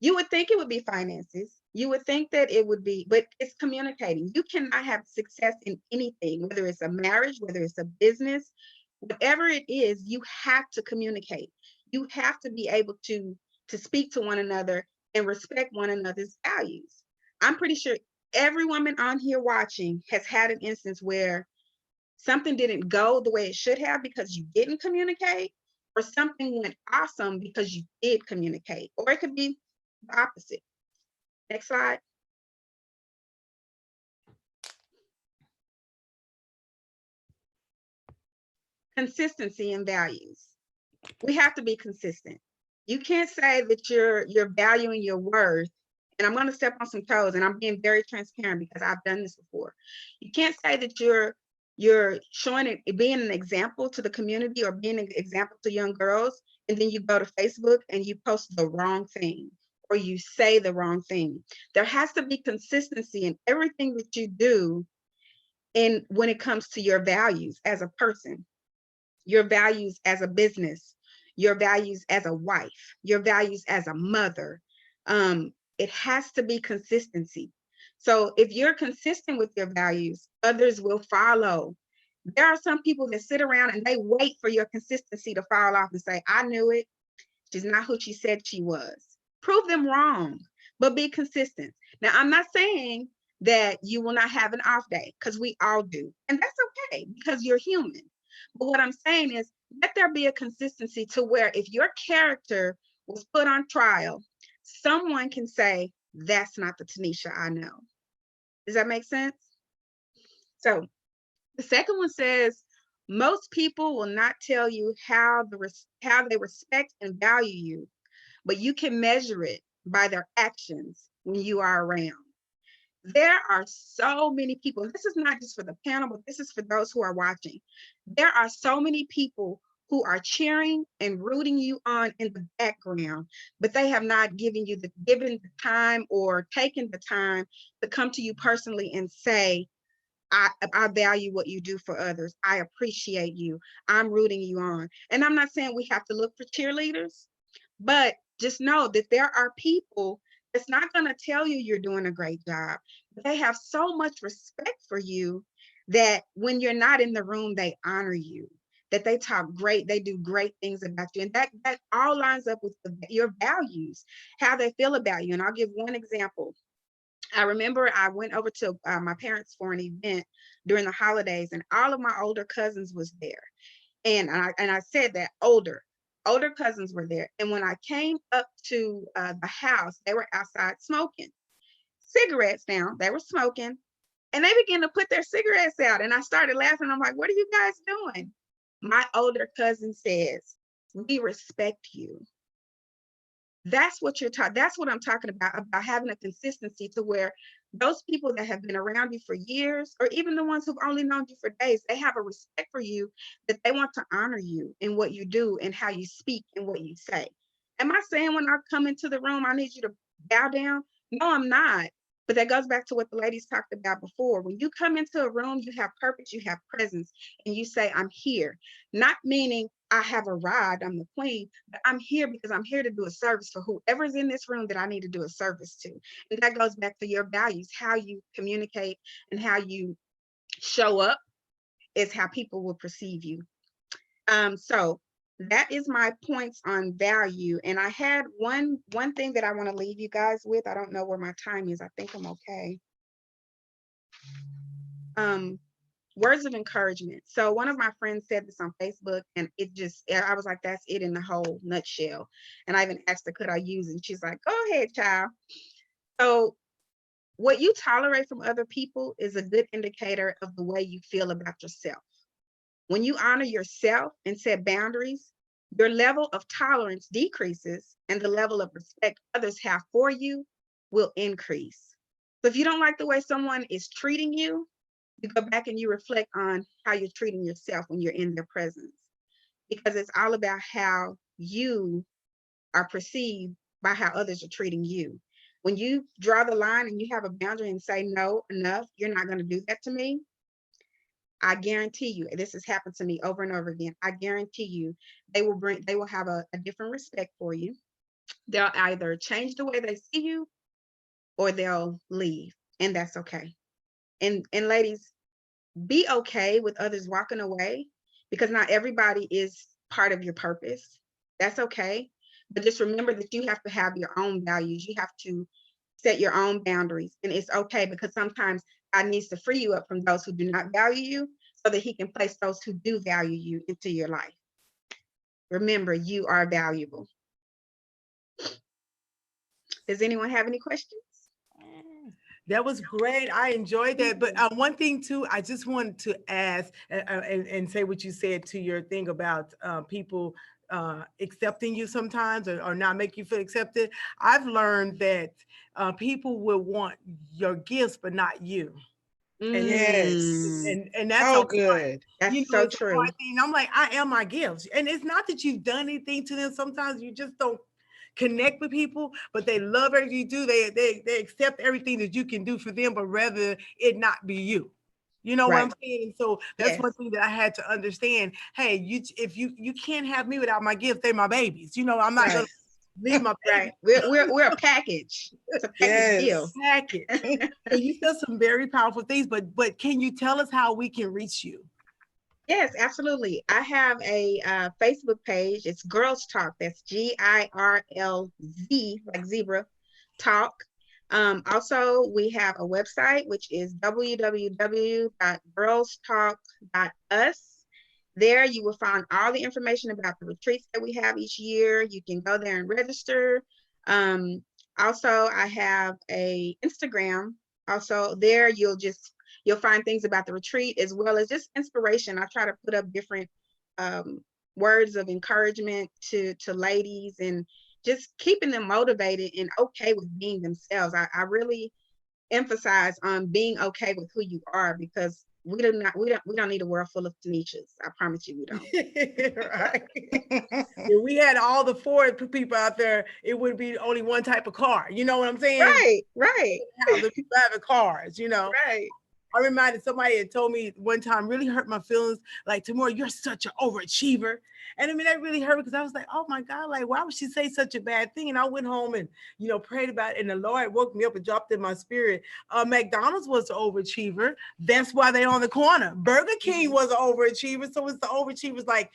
You would think it would be finances. You would think that it would be, but it's communicating. You cannot have success in anything, whether it's a marriage, whether it's a business, whatever it is, you have to communicate. You have to be able to speak to one another and respect one another's values. I'm pretty sure every woman on here watching has had an instance where something didn't go the way it should have because you didn't communicate, or something went awesome because you did communicate, or it could be the opposite. Next slide. Consistency in values. We have to be consistent. You can't say that you're valuing your worth, and I'm going to step on some toes, and I'm being very transparent because I've done this before. You can't say that you're you're showing it, being an example to the community or being an example to young girls, and then you go to Facebook and you post the wrong thing or you say the wrong thing. There has to be consistency in everything that you do, and when it comes to your values as a person, your values as a business, your values as a wife, your values as a mother. It has to be consistency. So if you're consistent with your values, others will follow. There are some people that sit around and they wait for your consistency to fall off and say, I knew it. She's not who she said she was. Prove them wrong, but be consistent. Now, I'm not saying that you will not have an off day, because we all do. And that's okay, because you're human. But what I'm saying is, let there be a consistency to where if your character was put on trial, someone can say, that's not the Tanisha I know. Does that make sense? So the second one says, most people will not tell you how they respect and value you, but you can measure it by their actions when you are around. There are so many people, this is not just for the panel, but this is for those who are watching. There are so many people who are cheering and rooting you on in the background, but they have not given the time or taken the time to come to you personally and say, I value what you do for others. I appreciate you. I'm rooting you on. And I'm not saying we have to look for cheerleaders, but just know that there are people that's not going to tell you you're doing a great job. But they have so much respect for you that when you're not in the room, they honor you, that they talk great, they do great things about you. And that all lines up with your values, how they feel about you. And I'll give one example. I remember I went over to my parents for an event during the holidays, and all of my older cousins was there. And I said that older cousins were there. And when I came up to the house, they were outside smoking cigarettes now. They were smoking, and they began to put their cigarettes out. And I started laughing. I'm like, what are you guys doing? My older cousin says, we respect you. That's what you're talking. That's what I'm talking about having a consistency to where those people that have been around you for years, or even the ones who've only known you for days, they have a respect for you, that they want to honor you in what you do and how you speak and what you say. Am I saying when I come into the room, I need you to bow down? No, I'm not. But that goes back to what the ladies talked about before. When you come into a room, you have purpose, you have presence, and you say, I'm here. Not meaning I have arrived, I'm the queen, but I'm here because I'm here to do a service for whoever's in this room that I need to do a service to. And that goes back to your values. How you communicate and how you show up is how people will perceive you. So that is my points on value. And I had one thing that I want to leave you guys with. I don't know where my time is. I think I'm okay. Words of encouragement. So one of my friends said this on Facebook, and I was like, that's it in the whole nutshell. And I even asked her, could I use it? And she's like, go ahead, child. So what you tolerate from other people is a good indicator of the way you feel about yourself. When you honor yourself and set boundaries, your level of tolerance decreases, and the level of respect others have for you will increase. So if you don't like the way someone is treating you, you go back and you reflect on how you're treating yourself when you're in their presence, because it's all about how you are perceived by how others are treating you. When you draw the line and you have a boundary and say, no, enough, you're not going to do that to me, I guarantee you, this has happened to me over and over again. I guarantee you, they will have a different respect for you. They'll either change the way they see you or they'll leave, and that's okay. And ladies, be okay with others walking away, because not everybody is part of your purpose. That's okay. But just remember that you have to have your own values. You have to set your own boundaries, and it's okay, because sometimes God needs to free you up from those who do not value you so that he can place those who do value you into your life. Remember, you are valuable. Does anyone have any questions? That was great. I enjoyed that. But one thing too, I just wanted to ask and say what you said to your thing about people accepting you sometimes or not make you feel accepted. I've learned that people will want your gifts, but not you. Yes. And that's So okay. good. That's You know, so it's a true. hard thing. I'm like, I am my gifts. And it's not that you've done anything to them. Sometimes you just don't connect with people, but they love everything you do. They accept everything that you can do for them, but rather it not be you. You know what I'm Right. saying? And so that's Yes. one thing that I had to understand. Hey, if you can't have me without my gifts, they're my babies. You know, I'm not Right. gonna leave my Right. babies. We're a package. It's a package deal. Yes. Package. So you said some very powerful things, but can you tell us how we can reach you? Yes, absolutely. I have a Facebook page. It's Girls Talk. That's GIRLZ, like zebra, talk. Also, we have a website, which is www.girlstalk.us. There you will find all the information about the retreats that we have each year. You can go there and register. Also, I have a Instagram. Also, there you'll find things about the retreat as well as just inspiration. I try to put up different words of encouragement to ladies and just keeping them motivated and okay with being themselves. I really emphasize on being okay with who you are, because we don't need a world full of Tanishas. I promise you we don't. Right. If we had all the Ford people out there, it would be only one type of car. You know what I'm saying? Right. How the people having cars, you know. Right. I reminded somebody had told me one time, really hurt my feelings, like, Tamora, you're such an overachiever. And I mean, that really hurt because I was like, oh my God, like, why would she say such a bad thing? And I went home and, you know, prayed about it. And the Lord woke me up and dropped in my spirit. McDonald's was an overachiever. That's why they're on the corner. Burger King was an overachiever. So it's the overachievers, like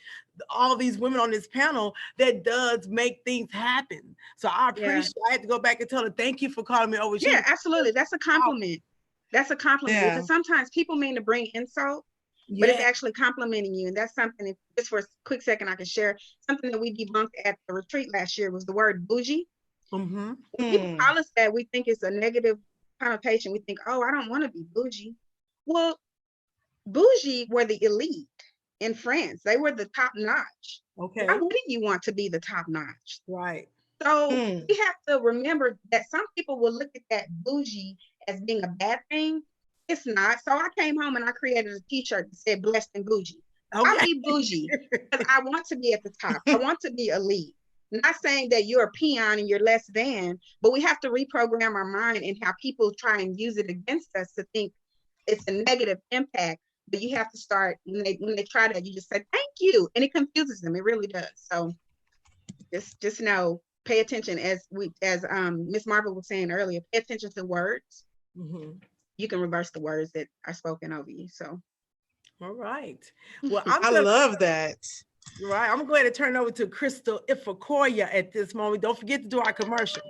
all these women on this panel, that does make things happen. So I appreciate, I had to go back and tell her, thank you for calling me overachiever. Yeah, absolutely. That's a compliment. That's a compliment, Yeah. because sometimes people mean to bring insult, but it's actually complimenting you. And that's something, if just for a quick second I can share, something that we debunked at the retreat last year was the word bougie. When people call us that, we think it's a negative connotation. We think, oh, I don't want to be bougie. Well, bougie were the elite in France. They were the top notch. Okay. Why wouldn't you want to be the top notch? Right. So we have to remember that some people will look at that bougie as being a bad thing. It's not. So I came home and I created a t-shirt that said blessed and bougie. Okay. I'll be bougie because I want to be at the top. I want to be elite. Not saying that you're a peon and you're less than, but we have to reprogram our mind and how people try and use it against us to think it's a negative impact. But you have to start, when they try that, you just say thank you, and it confuses them. It really does. So just know, pay attention, as Miss Marvel was saying earlier, pay attention to words. You can reverse the words that are spoken over you. So all right. Well, I love that. Right. I'm going to turn over to Crystal Ifakoya at this moment. Don't forget to do our commercial.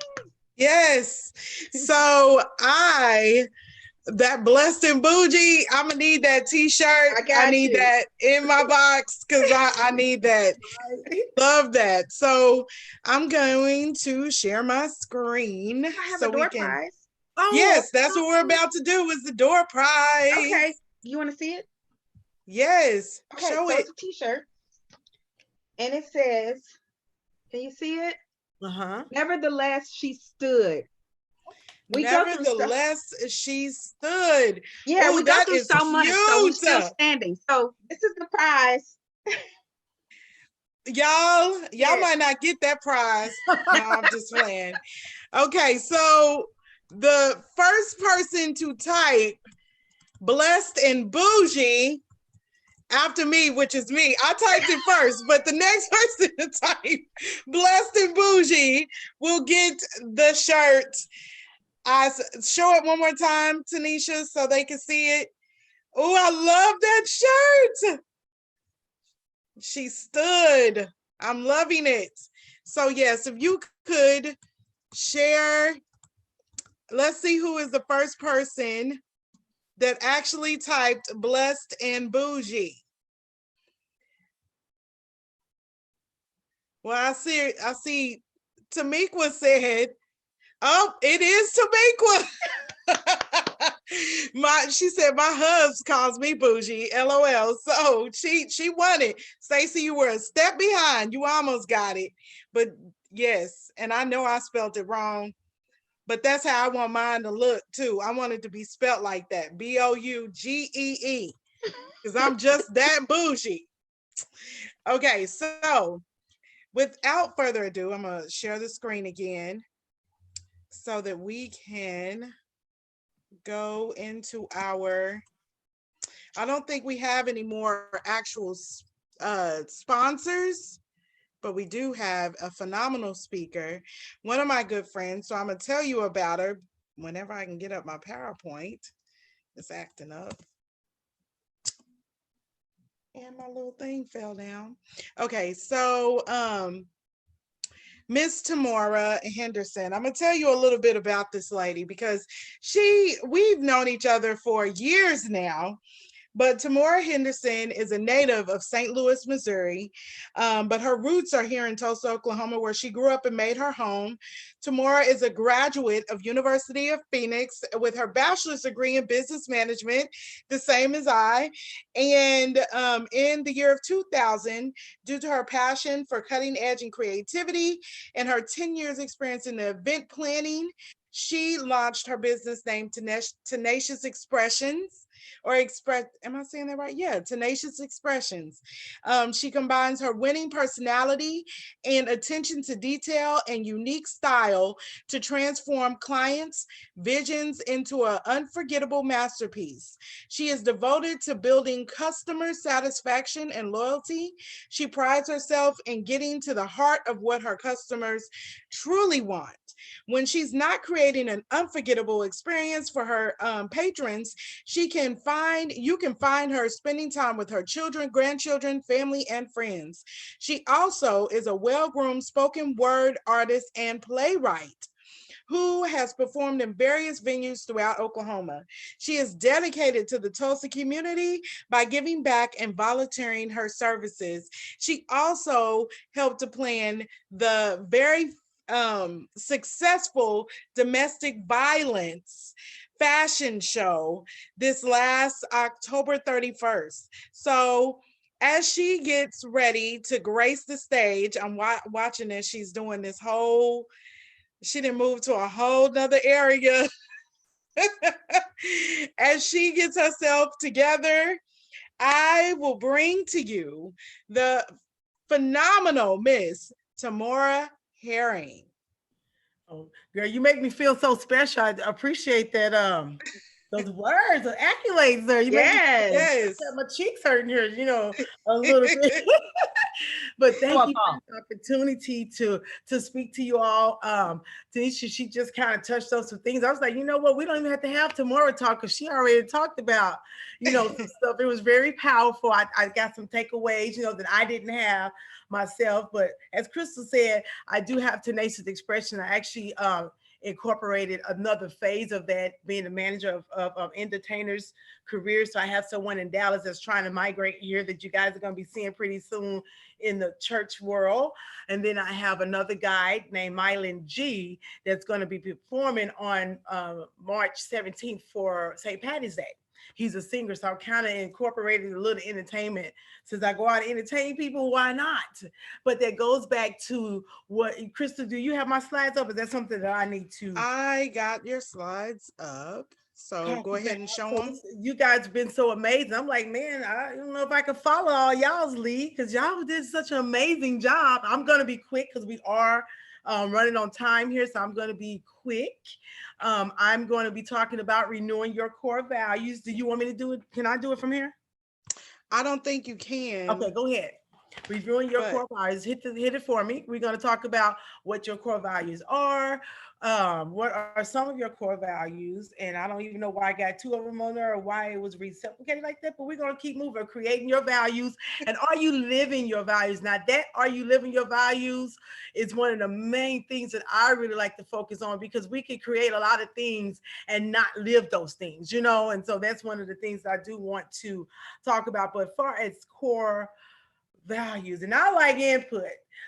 Yes. So that blessed and bougie, I'm gonna need that t-shirt. I need that in my box because I need that. Love that. So I'm going to share my screen. I have so a door we can prize. Oh, yes, that's what we're about to do, is the door prize. Okay. You want to see it? Yes. Okay, show so it. it's a t-shirt. And it says, can you see it? Nevertheless, she stood. Nevertheless, she stood. Yeah, Ooh, we go through so much, so we're still huge. standing. So this is the prize. Y'all might not get that prize. No, I'm just playing. Okay, so the first person to type blessed and bougie after me, which is me, I typed it first, but the next person to type blessed and bougie will get the shirt. I show it one more time, Tanisha, so they can see it. Oh, I love that shirt. She stood. I'm loving it. So yes, if you could share, let's see who is the first person that actually typed blessed and bougie. Well, I see Tamika said, oh, it is Tamika. She said my hubs calls me bougie, LOL. So she won it. Stacey, you were a step behind. You almost got it. But yes, and I know I spelled it wrong. but that's how I want mine to look too. I want it to be spelt like that, Bougee, because I'm just that bougie. Okay, so without further ado, I'm gonna share the screen again so that we can go into our, I don't think we have any more actual sponsors, but we do have a phenomenal speaker, one of my good friends. So I'm gonna tell you about her whenever I can get up my PowerPoint. It's acting up. And my little thing fell down. Okay, so Miss Tamora Henderson. I'm gonna tell you a little bit about this lady because we've known each other for years now. But Tamora Henderson is a native of St. Louis, Missouri, but her roots are here in Tulsa, Oklahoma, where she grew up and made her home. Tamora is a graduate of University of Phoenix with her bachelor's degree in business management, the same as I. And in the year of 2000, due to her passion for cutting edge and creativity and her 10 years experience in the event planning, she launched her business named Tenacious Expressions. Am I saying that right? Yeah, Tenacious Expressions. She combines her winning personality and attention to detail and unique style to transform clients' visions into an unforgettable masterpiece. She is devoted to building customer satisfaction and loyalty. She prides herself in getting to the heart of what her customers truly want. When she's not creating an unforgettable experience for her patrons, you can find her spending time with her children, grandchildren, family, and friends. She also is a well-groomed spoken word artist and playwright who has performed in various venues throughout Oklahoma. She is dedicated to the Tulsa community by giving back and volunteering her services. She also helped to plan the very successful domestic violence fashion show this last October 31st. So as she gets ready to grace the stage, I'm watching as she's doing this whole, she didn't move to a whole nother area. As she gets herself together, I will bring to you the phenomenal Miss Tamora Herring. Oh, girl, you make me feel so special. I appreciate that. Those words, the accolades there. You make me Yes. my cheeks hurting here, a little bit. But thank you for the opportunity to speak to you all. Tanisha, she just kind of touched on some things. I was like, you know what? We don't even have to have Tamora talk because she already talked about, some stuff. It was very powerful. I got some takeaways, that I didn't have myself. But as Crystal said, I do have Tenacious Expression. I actually incorporated another phase of that, being the manager of entertainers careers. So I have someone in Dallas that's trying to migrate here that you guys are going to be seeing pretty soon in the church world. And then I have another guy named Mylan G that's going to be performing on March 17th for St. Patty's Day. He's a singer, so I kind of incorporated a little entertainment. Since I go out and entertain people, why not? But that goes back to what, Crystal, do you have my slides up? Is that something that I need to? I got your slides up. So go ahead and show them. You guys have been so amazing. I'm like, man, I don't know if I can follow all y'all's lead because y'all did such an amazing job. I'm going to be quick because we are running on time here. So I'm going to be quick. I'm going to be talking about renewing your core values. Do you want me to do it? Can I do it from here? I don't think you can. Okay, go ahead. Reviewing your core values. Hit it for me. We're going to talk about what your core values are. What are some of your core values? And I don't even know why I got two of them on there or why it was reciprocated like that, but we're going to keep moving, creating your values. And are you living your values? Now that are you living your values is one of the main things that I really like to focus on, because we can create a lot of things and not live those things, and so that's one of the things I do want to talk about. But as far as core values, and I like input.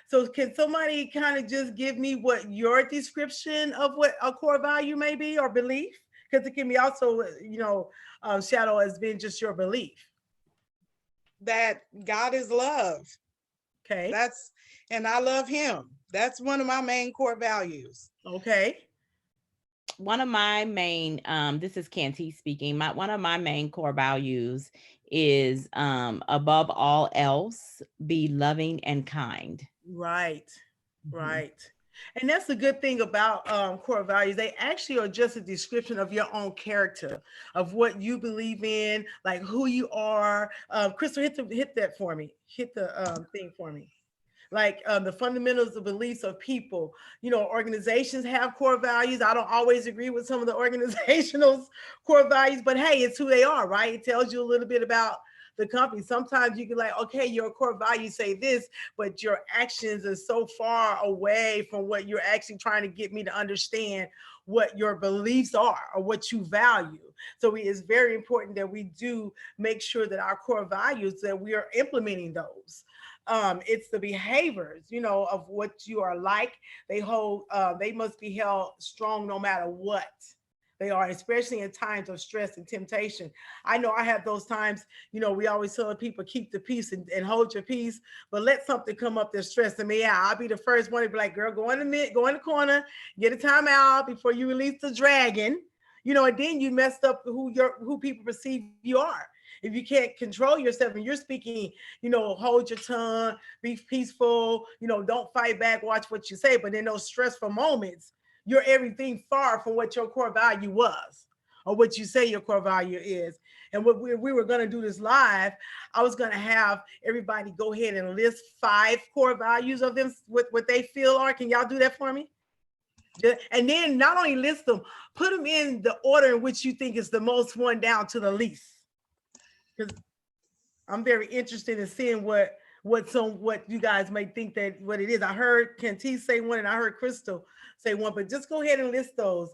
So can somebody kind of just give me what your description of what a core value may be or belief? Because it can be also, shadow as being just your belief. That God is love. Okay. And I love him. That's one of my main core values. Okay. one of my main, this is Canty speaking, one of my main core values is, above all else, be loving and kind. Right, Mhm. right. And that's the good thing about core values. They actually are just a description of your own character, of what you believe in, like who you are. Crystal, hit that for me. Hit the thing for me. Like the fundamentals of beliefs of people. You know, organizations have core values. I don't always agree with some of the organizational's core values, but hey, it's who they are, right? It tells you a little bit about the company. Sometimes you can like, okay, your core values say this, but your actions are so far away from what you're actually trying to get me to understand what your beliefs are or what you value. So it's very important that we do make sure that our core values, that we are implementing those. It's the behaviors, you know, of what you are like. They must be held strong no matter what they are, especially in times of stress and temptation. I know I have those times, you know, we always tell people keep the peace and hold your peace, but let something come up that's stressing me out. I'll be the first one to be like, girl, go in the corner, get a timeout before you release the dragon. You know, and then you messed up who people perceive you are. If you can't control yourself and you're speaking, you know, hold your tongue, be peaceful, you know, don't fight back, watch what you say. But in those stressful moments, you're everything far from what your core value was or what you say your core value is. And what we were going to do this live, I was going to have everybody go ahead and list 5 core values of them, what they feel are. Can y'all do that for me? And then not only list them, put them in the order in which you think is the most one down to the least. Because I'm very interested in seeing what you guys may think that what it is. I heard Kenty say one, and I heard Crystal say one, but just go ahead and list those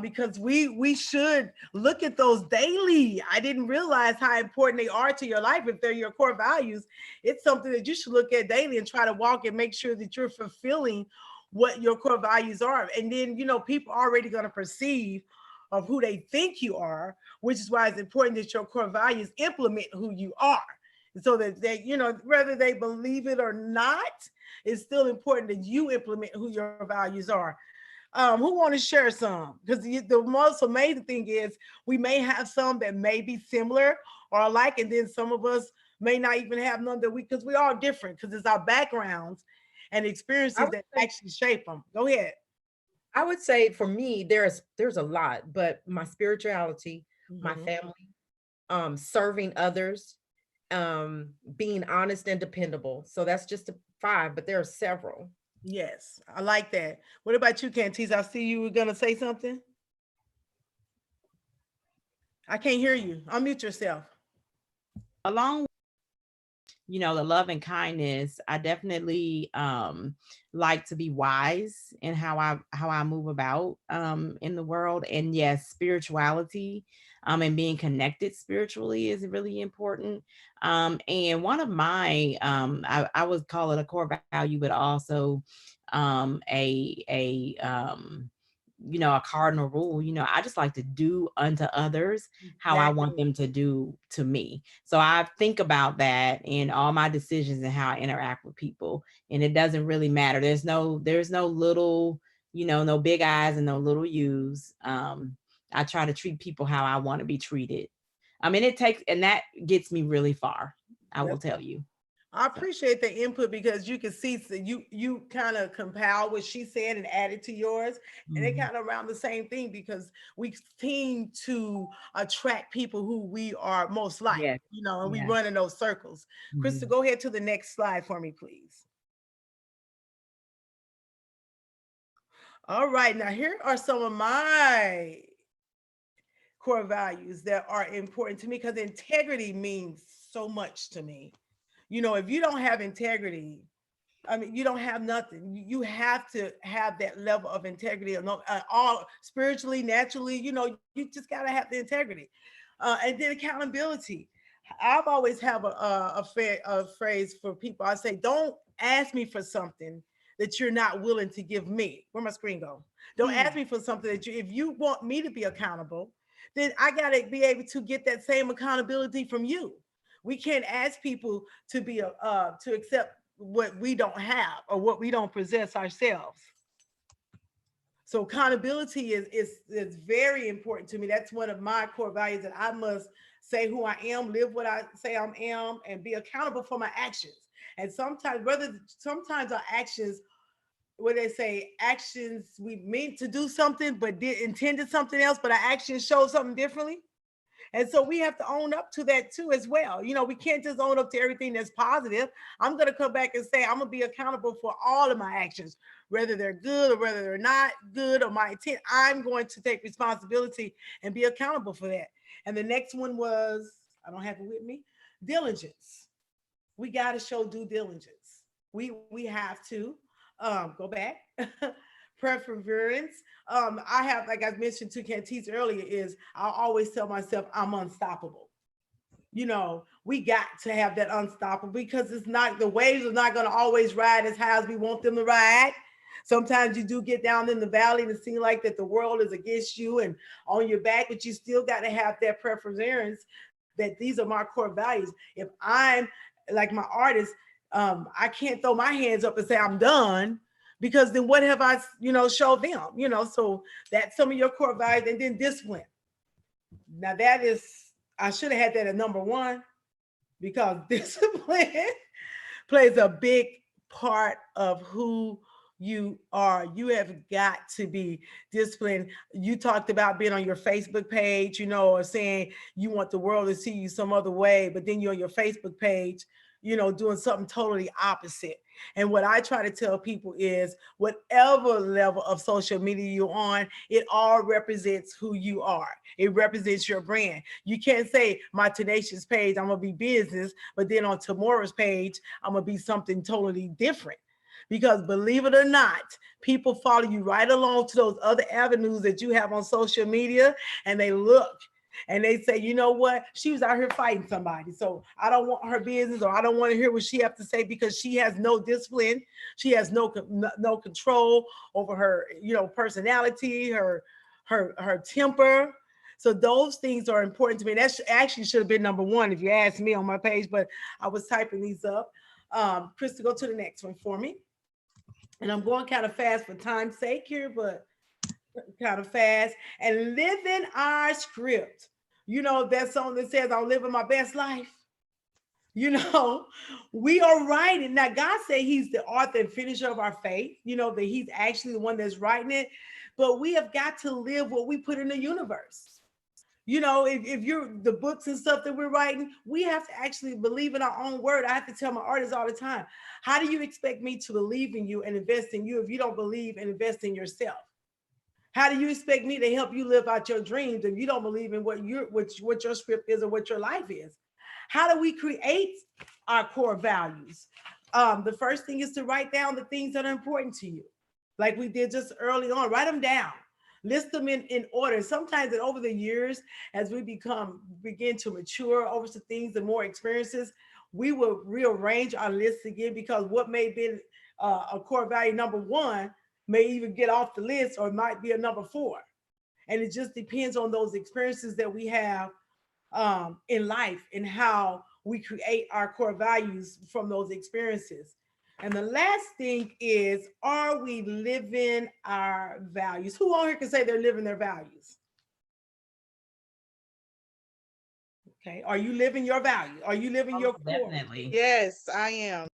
because we should look at those daily. I didn't realize how important they are to your life. If they're your core values, it's something that you should look at daily and try to walk and make sure that you're fulfilling what your core values are. And then, you know, people are already going to perceive of who they think you are, which is why it's important that your core values implement who you are. So that they, you know, whether they believe it or not, it's still important that you implement who your values are. Who want to share some? Because the most amazing thing is we may have some that may be similar or alike, and then some of us may not even have none that because we all different because it's our backgrounds and experiences that actually shape them. Go ahead. I would say for me, there's a lot, but my spirituality, my family, serving others, being honest and dependable. So that's just 5, but there are several. Yes, I like that. What about you, Cantice? I see you were gonna say something. I can't hear you. Unmute yourself. Along, you know, the love and kindness, I definitely like to be wise in how I move about in the world. And yes, spirituality and being connected spiritually is really important. And one of my I would call it a core value, but also a you know, a cardinal rule. You know, I just like to do unto others how I want them to do to me. So I think about that in all my decisions and how I interact with people. And it doesn't really matter. There's no little, you know, no big I's and no little U's. I try to treat people how I want to be treated. I mean, and that gets me really far, I will tell you. I appreciate the input because you can see you kind of compile what she said and add it to yours. And they kind of around the same thing because we seem to attract people who we are most like, you know, and we run in those circles. Krista, go ahead to the next slide for me, please. All right, now here are some of my core values that are important to me because integrity means so much to me. You know, if you don't have integrity, I mean, you don't have nothing. You have to have that level of integrity, all spiritually, naturally. You know, you just got to have the integrity, and then accountability. I've always have a phrase for people. I say, don't ask me for something that you're not willing to give me. Where my screen go? Don't ask me for something that if you want me to be accountable, then I got to be able to get that same accountability from you. We can't ask people to be to accept what we don't have or what we don't possess ourselves. So accountability is very important to me. That's one of my core values, that I must say who I am, live what I say I am, and be accountable for my actions. And sometimes our actions, what they say, actions, we meant to do something but did intended something else, but our actions show something differently. And so we have to own up to that too as well. You know, we can't just own up to everything that's positive. I'm going to come back and say I'm going to be accountable for all of my actions, whether they're good or whether they're not good, or my intent. I'm going to take responsibility and be accountable for that. And the next one was, I don't have it with me, diligence. We got to show due diligence. We have to go back. Perseverance. I have, like I mentioned to Cantice earlier, is I'll always tell myself I'm unstoppable. You know, we got to have that unstoppable, because it's not, the waves are not going to always ride as high as we want them to ride. Sometimes you do get down in the valley and it seems like that the world is against you and on your back, but you still got to have that perseverance, that these are my core values. If I'm like my artist, I can't throw my hands up and say I'm done, because then what have I, showed them, so that's some of your core values. And then discipline. Now that is, I should have had that at number one, because discipline plays a big part of who you are. You have got to be disciplined. You talked about being on your Facebook page, or saying you want the world to see you some other way, but then you're on your Facebook page, doing something totally opposite. And what I try to tell people is, whatever level of social media you're on, it all represents who you are. It represents your brand. You can't say my Tenacious page, I'm gonna be business, but then on tomorrow's page, I'm gonna be something totally different. Because believe it or not, people follow you right along to those other avenues that you have on social media, and they look and they say, you know what? She was out here fighting somebody. So I don't want her business, or I don't want to hear what she has to say, because she has no discipline. She has no control over her, personality, her temper. So those things are important to me. That actually should have been number one if you asked me on my page, but I was typing these up. Krista, go to the next one for me. And I'm going kind of fast for time's sake here, but kind of fast. And living our script. That song that says, I'm living my best life. We are writing. Now, God said he's the author and finisher of our faith, that he's actually the one that's writing it. But we have got to live what we put in the universe. If you're the books and stuff that we're writing, we have to actually believe in our own word. I have to tell my artists all the time, how do you expect me to believe in you and invest in you if you don't believe and invest in yourself? How do you expect me to help you live out your dreams if you don't believe in what your script is or what your life is? How do we create our core values? The first thing is to write down the things that are important to you. Like we did just early on, write them down, list them in order. Sometimes over the years, as we begin to mature over some things and more experiences, we will rearrange our lists again, because what may have been a core value number one may even get off the list, or it might be a number 4. And it just depends on those experiences that we have in life, and how we create our core values from those experiences. And the last thing is, are we living our values? Who on here can say they're living their values? Okay, are you living your values? Are you living your core? Definitely. Yes, I am.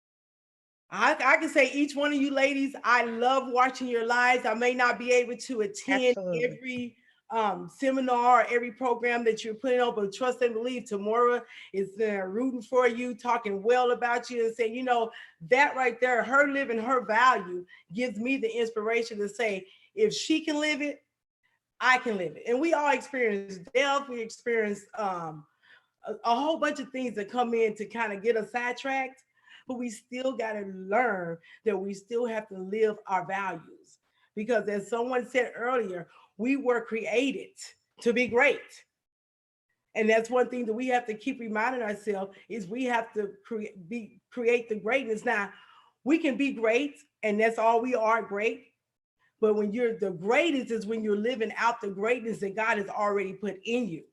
I can say each one of you ladies, I love watching your lives. I may not be able to attend Absolutely. every seminar or every program that you're putting on, but trust and believe Tamora is there rooting for you, talking well about you, and saying, that right there, her living her value gives me the inspiration to say, if she can live it, I can live it. And we all experience death. We experience a whole bunch of things that come in to kind of get us sidetracked. But we still got to learn that we still have to live our values, because as someone said earlier, we were created to be great. And that's one thing that we have to keep reminding ourselves, is we have to create the greatness. Now, we can be great, and that's all we are, great. But when you're the greatest is when you're living out the greatness that God has already put in you.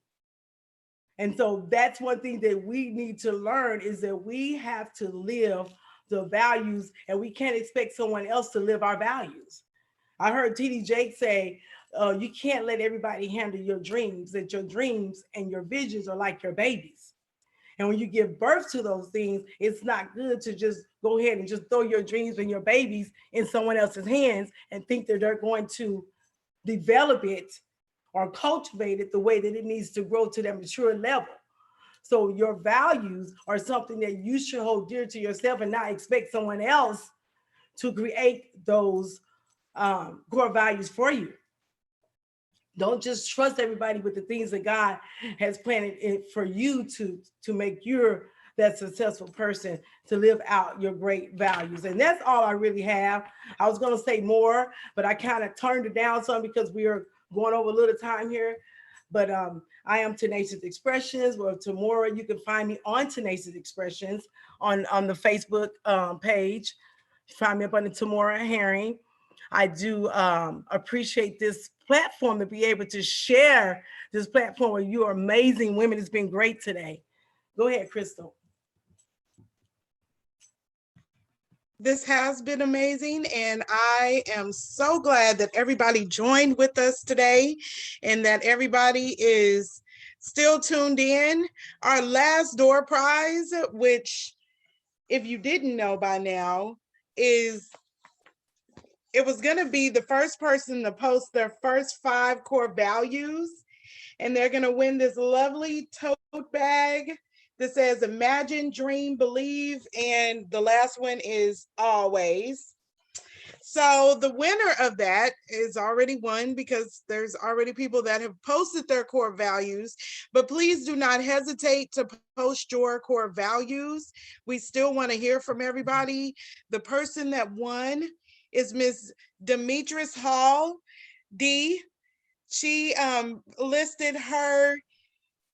And so that's one thing that we need to learn, is that we have to live the values, and we can't expect someone else to live our values. I heard TD Jake say, you can't let everybody handle your dreams, that your dreams and your visions are like your babies. And when you give birth to those things, it's not good to just go ahead and just throw your dreams and your babies in someone else's hands and think that they're going to develop it or cultivate it the way that it needs to grow to that mature level. So your values are something that you should hold dear to yourself and not expect someone else to create those core values for you. Don't just trust everybody with the things that God has planted for you to make you that successful person to live out your great values. And that's all I really have. I was going to say more, but I kind of turned it down some because we are going over a little time here. But I am Tenacious Expressions. Well, tomorrow you can find me on Tenacious Expressions on the Facebook page. Find me up under Tamora Herring. I do appreciate this platform to be able to share this platform with you amazing women. It's been great today. Go ahead, Crystal. This has been amazing, and I am so glad that everybody joined with us today and that everybody is still tuned in. Our last door prize, which if you didn't know by now, is it was going to be the first person to post their first 5 core values, and they're going to win this lovely tote bag that says imagine, dream, believe, and the last one is always. So the winner of that is already won because there's already people that have posted their core values, but please do not hesitate to post your core values. We still want to hear from everybody. The person that won is Miss Demetris Hall D. She listed her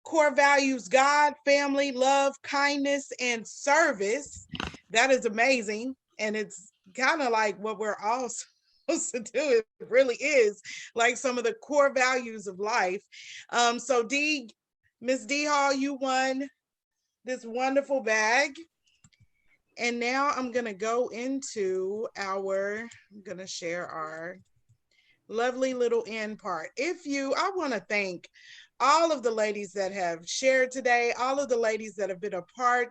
core values: God, family, love, kindness, and service. That is amazing. And it's kind of like what we're all supposed to do. It really is like some of the core values of life. So Miss D Hall, you won this wonderful bag. And now I'm going to go into I'm going to share our lovely little end part. I want to thank all of the ladies that have shared today, all of the ladies that have been a part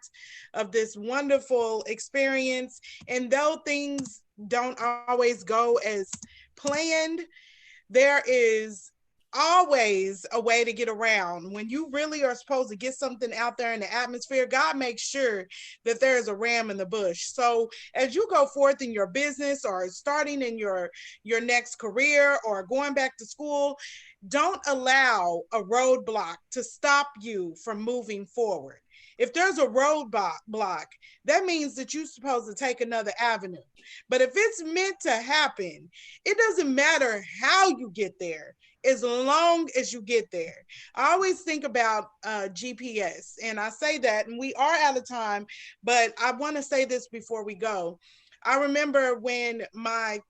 of this wonderful experience. And though things don't always go as planned, there is always a way to get around. When you really are supposed to get something out there in the atmosphere, God makes sure that there is a ram in the bush. So as you go forth in your business or starting in your next career or going back to school, don't allow a roadblock to stop you from moving forward. If there's a roadblock, that means that you're supposed to take another avenue. But if it's meant to happen, it doesn't matter how you get there, as long as you get there. I always think about GPS, and I say that, and we are out of time, but I want to say this before we go. I remember when my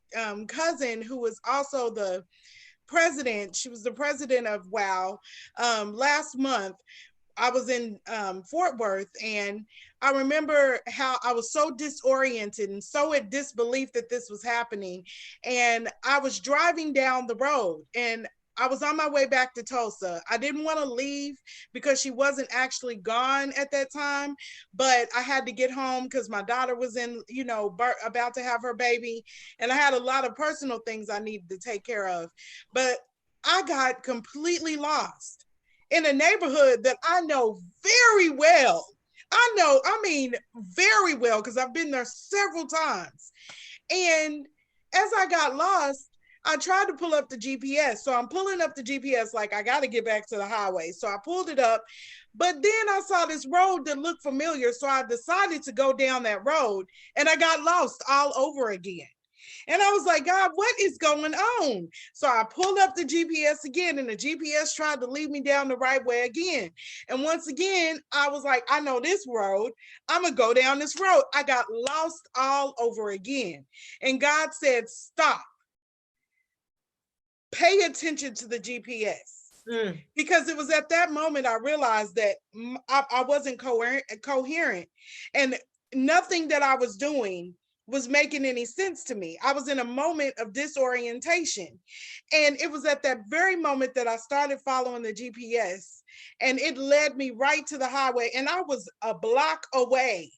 cousin, who was also the president, she was the president of WOW, last month, I was in Fort Worth, and I remember how I was so disoriented and so at disbelief that this was happening. And I was driving down the road, and I was on my way back to Tulsa. I didn't want to leave because she wasn't actually gone at that time, but I had to get home because my daughter was about to have her baby, and I had a lot of personal things I needed to take care of. But I got completely lost in a neighborhood that I know very well. Very well, because I've been there several times. And as I got lost, I tried to pull up the GPS. So I'm pulling up the GPS like I got to get back to the highway. So I pulled it up, but then I saw this road that looked familiar. So I decided to go down that road, and I got lost all over again. And I was like, God, what is going on? So I pulled up the GPS again, and the GPS tried to lead me down the right way again. And once again, I was like, I know this road. I'm going to go down this road. I got lost all over again. And God said, stop. Pay attention to the GPS. Because it was at that moment I realized that I wasn't coherent, and nothing that I was doing was making any sense to me. I was in a moment of disorientation. And it was at that very moment that I started following the GPS, and it led me right to the highway. And I was a block away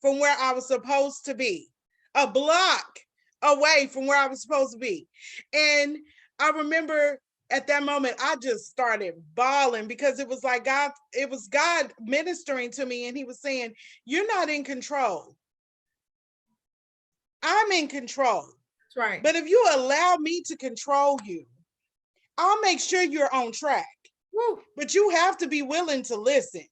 from where I was supposed to be, a block away from where I was supposed to be. And I remember at that moment, I just started bawling, because it was like God, it was God ministering to me, and he was saying, you're not in control. I'm in control. That's right. But if you allow me to control you, I'll make sure you're on track. Woo. But you have to be willing to listen.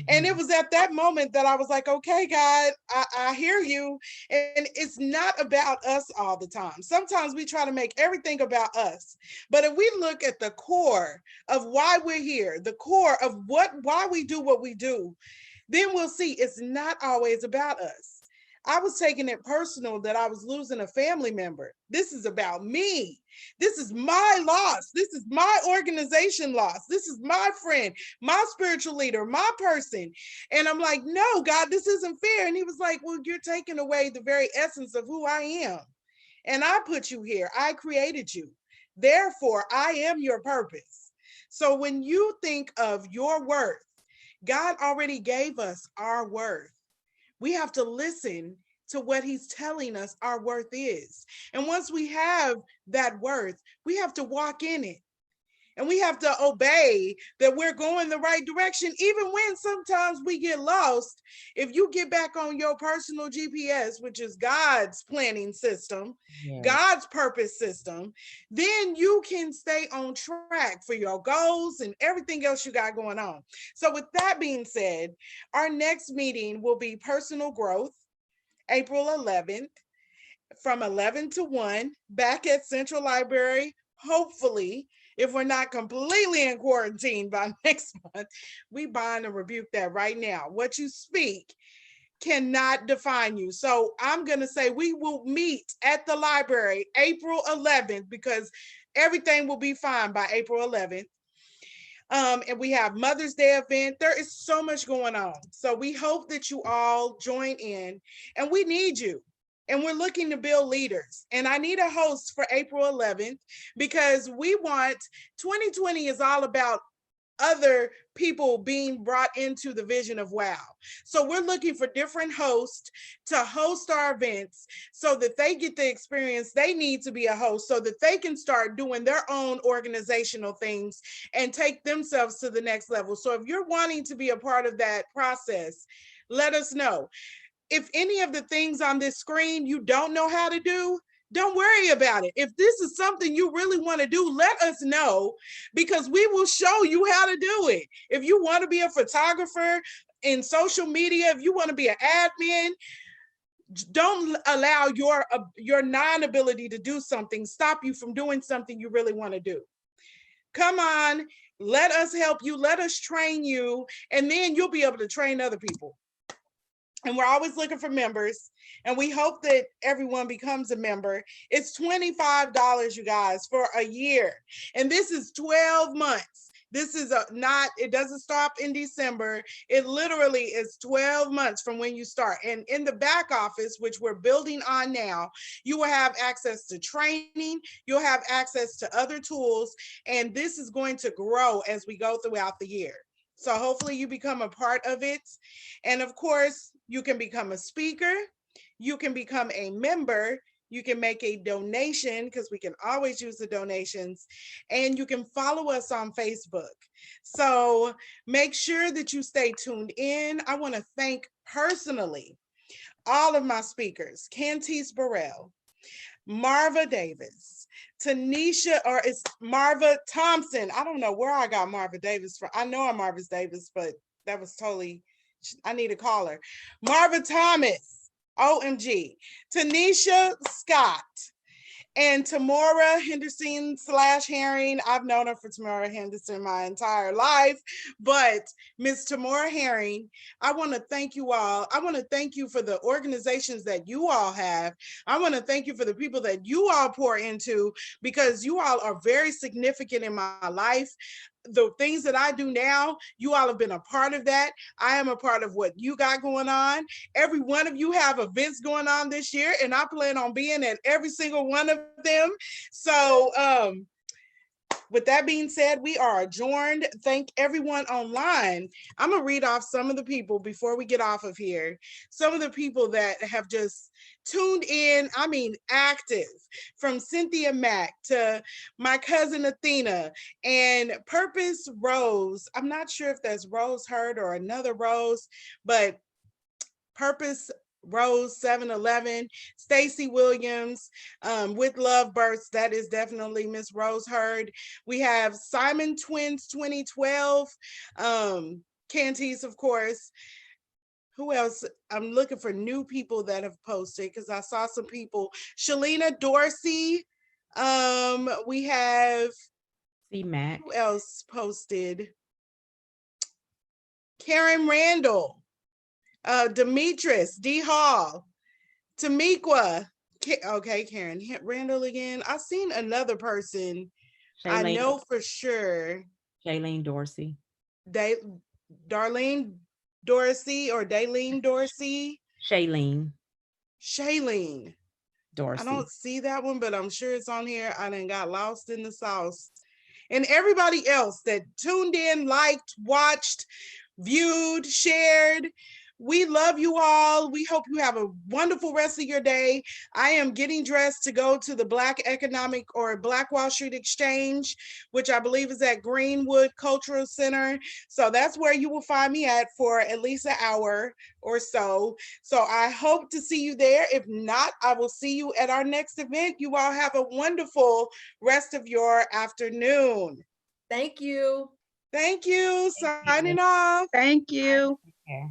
And it was at that moment that I was like, okay, God, I hear you. And it's not about us all the time. Sometimes we try to make everything about us. But if we look at the core of why we're here, the core of why we do what we do, then we'll see it's not always about us. I was taking it personal that I was losing a family member. This is about me. This is my loss. This is my organization loss. This is my friend, my spiritual leader, my person. And I'm like, no, God, this isn't fair. And he was like, well, you're taking away the very essence of who I am. And I put you here. I created you. Therefore, I am your purpose. So when you think of your worth, God already gave us our worth. We have to listen to what he's telling us our worth is. And once we have that worth, we have to walk in it. And we have to obey that we're going the right direction, even when sometimes we get lost. If you get back on your personal GPS, which is God's planning system, God's purpose system, then you can stay on track for your goals and everything else you got going on. So with that being said, our next meeting will be personal growth, April 11th, from 11 to 1, back at Central Library, hopefully. If we're not completely in quarantine by next month, we bind and rebuke that right now. What you speak cannot define you. So I'm going to say we will meet at the library April 11th, because everything will be fine by April 11th. And we have Mother's Day event. There is so much going on. So we hope that you all join in, and we need you. And we're looking to build leaders. And I need a host for April 11th, because we want 2020 is all about other people being brought into the vision of WOW. So we're looking for different hosts to host our events so that they get the experience they need to be a host, so that they can start doing their own organizational things and take themselves to the next level. So if you're wanting to be a part of that process, let us know. If any of the things on this screen you don't know how to do, don't worry about it. If this is something you really want to do, let us know, because we will show you how to do it. If you want to be a photographer in social media, if you want to be an admin, don't allow your non-ability to do something stop you from doing something you really want to do. Come on, let us help you, let us train you, and then you'll be able to train other people. And we're always looking for members, and we hope that everyone becomes a member. It's $25, you guys, for a year. And this is 12 months. This is it doesn't stop in December. It literally is 12 months from when you start. And in the back office, which we're building on now, you will have access to training, you'll have access to other tools, and this is going to grow as we go throughout the year. So hopefully you become a part of it. And of course, you can become a speaker, you can become a member, you can make a donation, because we can always use the donations, and you can follow us on Facebook. So make sure that you stay tuned in. I want to thank personally all of my speakers: Cantice Burrell, Marva Davis, Tanisha, or it's Marva Thompson. I don't know where I got Marva Davis from. I know I'm Marva Davis, but that was totally, I need to call her. Marva Thomas, OMG. Tanisha Scott, and Tamora Henderson / Herring. I've known her for Tamora Henderson my entire life, but Miss Tamora Herring, I want to thank you all. I want to thank you for the organizations that you all have. I want to thank you for the people that you all pour into, because you all are very significant in my life. the things that I do now, you all have been a part of that. I am a part of what you got going on. Every one of you have events going on this year, and I plan on being at every single one of them. So with that being said, we are adjourned. Thank everyone online. I'm going to read off some of the people before we get off of here. Some of the people that have just tuned in, I mean, active, from Cynthia Mack to my cousin Athena and Purpose Rose. I'm not sure if that's Rose Hurd or another Rose, but Purpose Rose 711, Stacy Williams, with Love Bursts. That is definitely Miss Rose Hurd. We have Simon Twins 2012, Cantice, of course. Who else? I'm looking for new people that have posted because I saw some people. Shalina Dorsey. We have C-Mac. who else posted? Karen Randall. Demetrius D. Hall, Tamiqua. Okay, Karen Randall again. I've seen another person. I know for sure. Shailene Dorsey. Darlene Dorsey or Daylene Dorsey. Shailene I Dorsey. don't see that one, but I'm sure it's on here. I done got lost in the sauce. And everybody else that tuned in, liked, watched, viewed, shared. We love you all. We hope you have a wonderful rest of your day. I am getting dressed to go to the Black Economic or Black Wall Street Exchange, which I believe is at Greenwood Cultural Center. So that's where you will find me at for at least an hour or so. So I hope to see you there. If not, I will see you at our next event. You all have a wonderful rest of your afternoon. Thank you. Thank you. Signing off. Thank you. Yeah.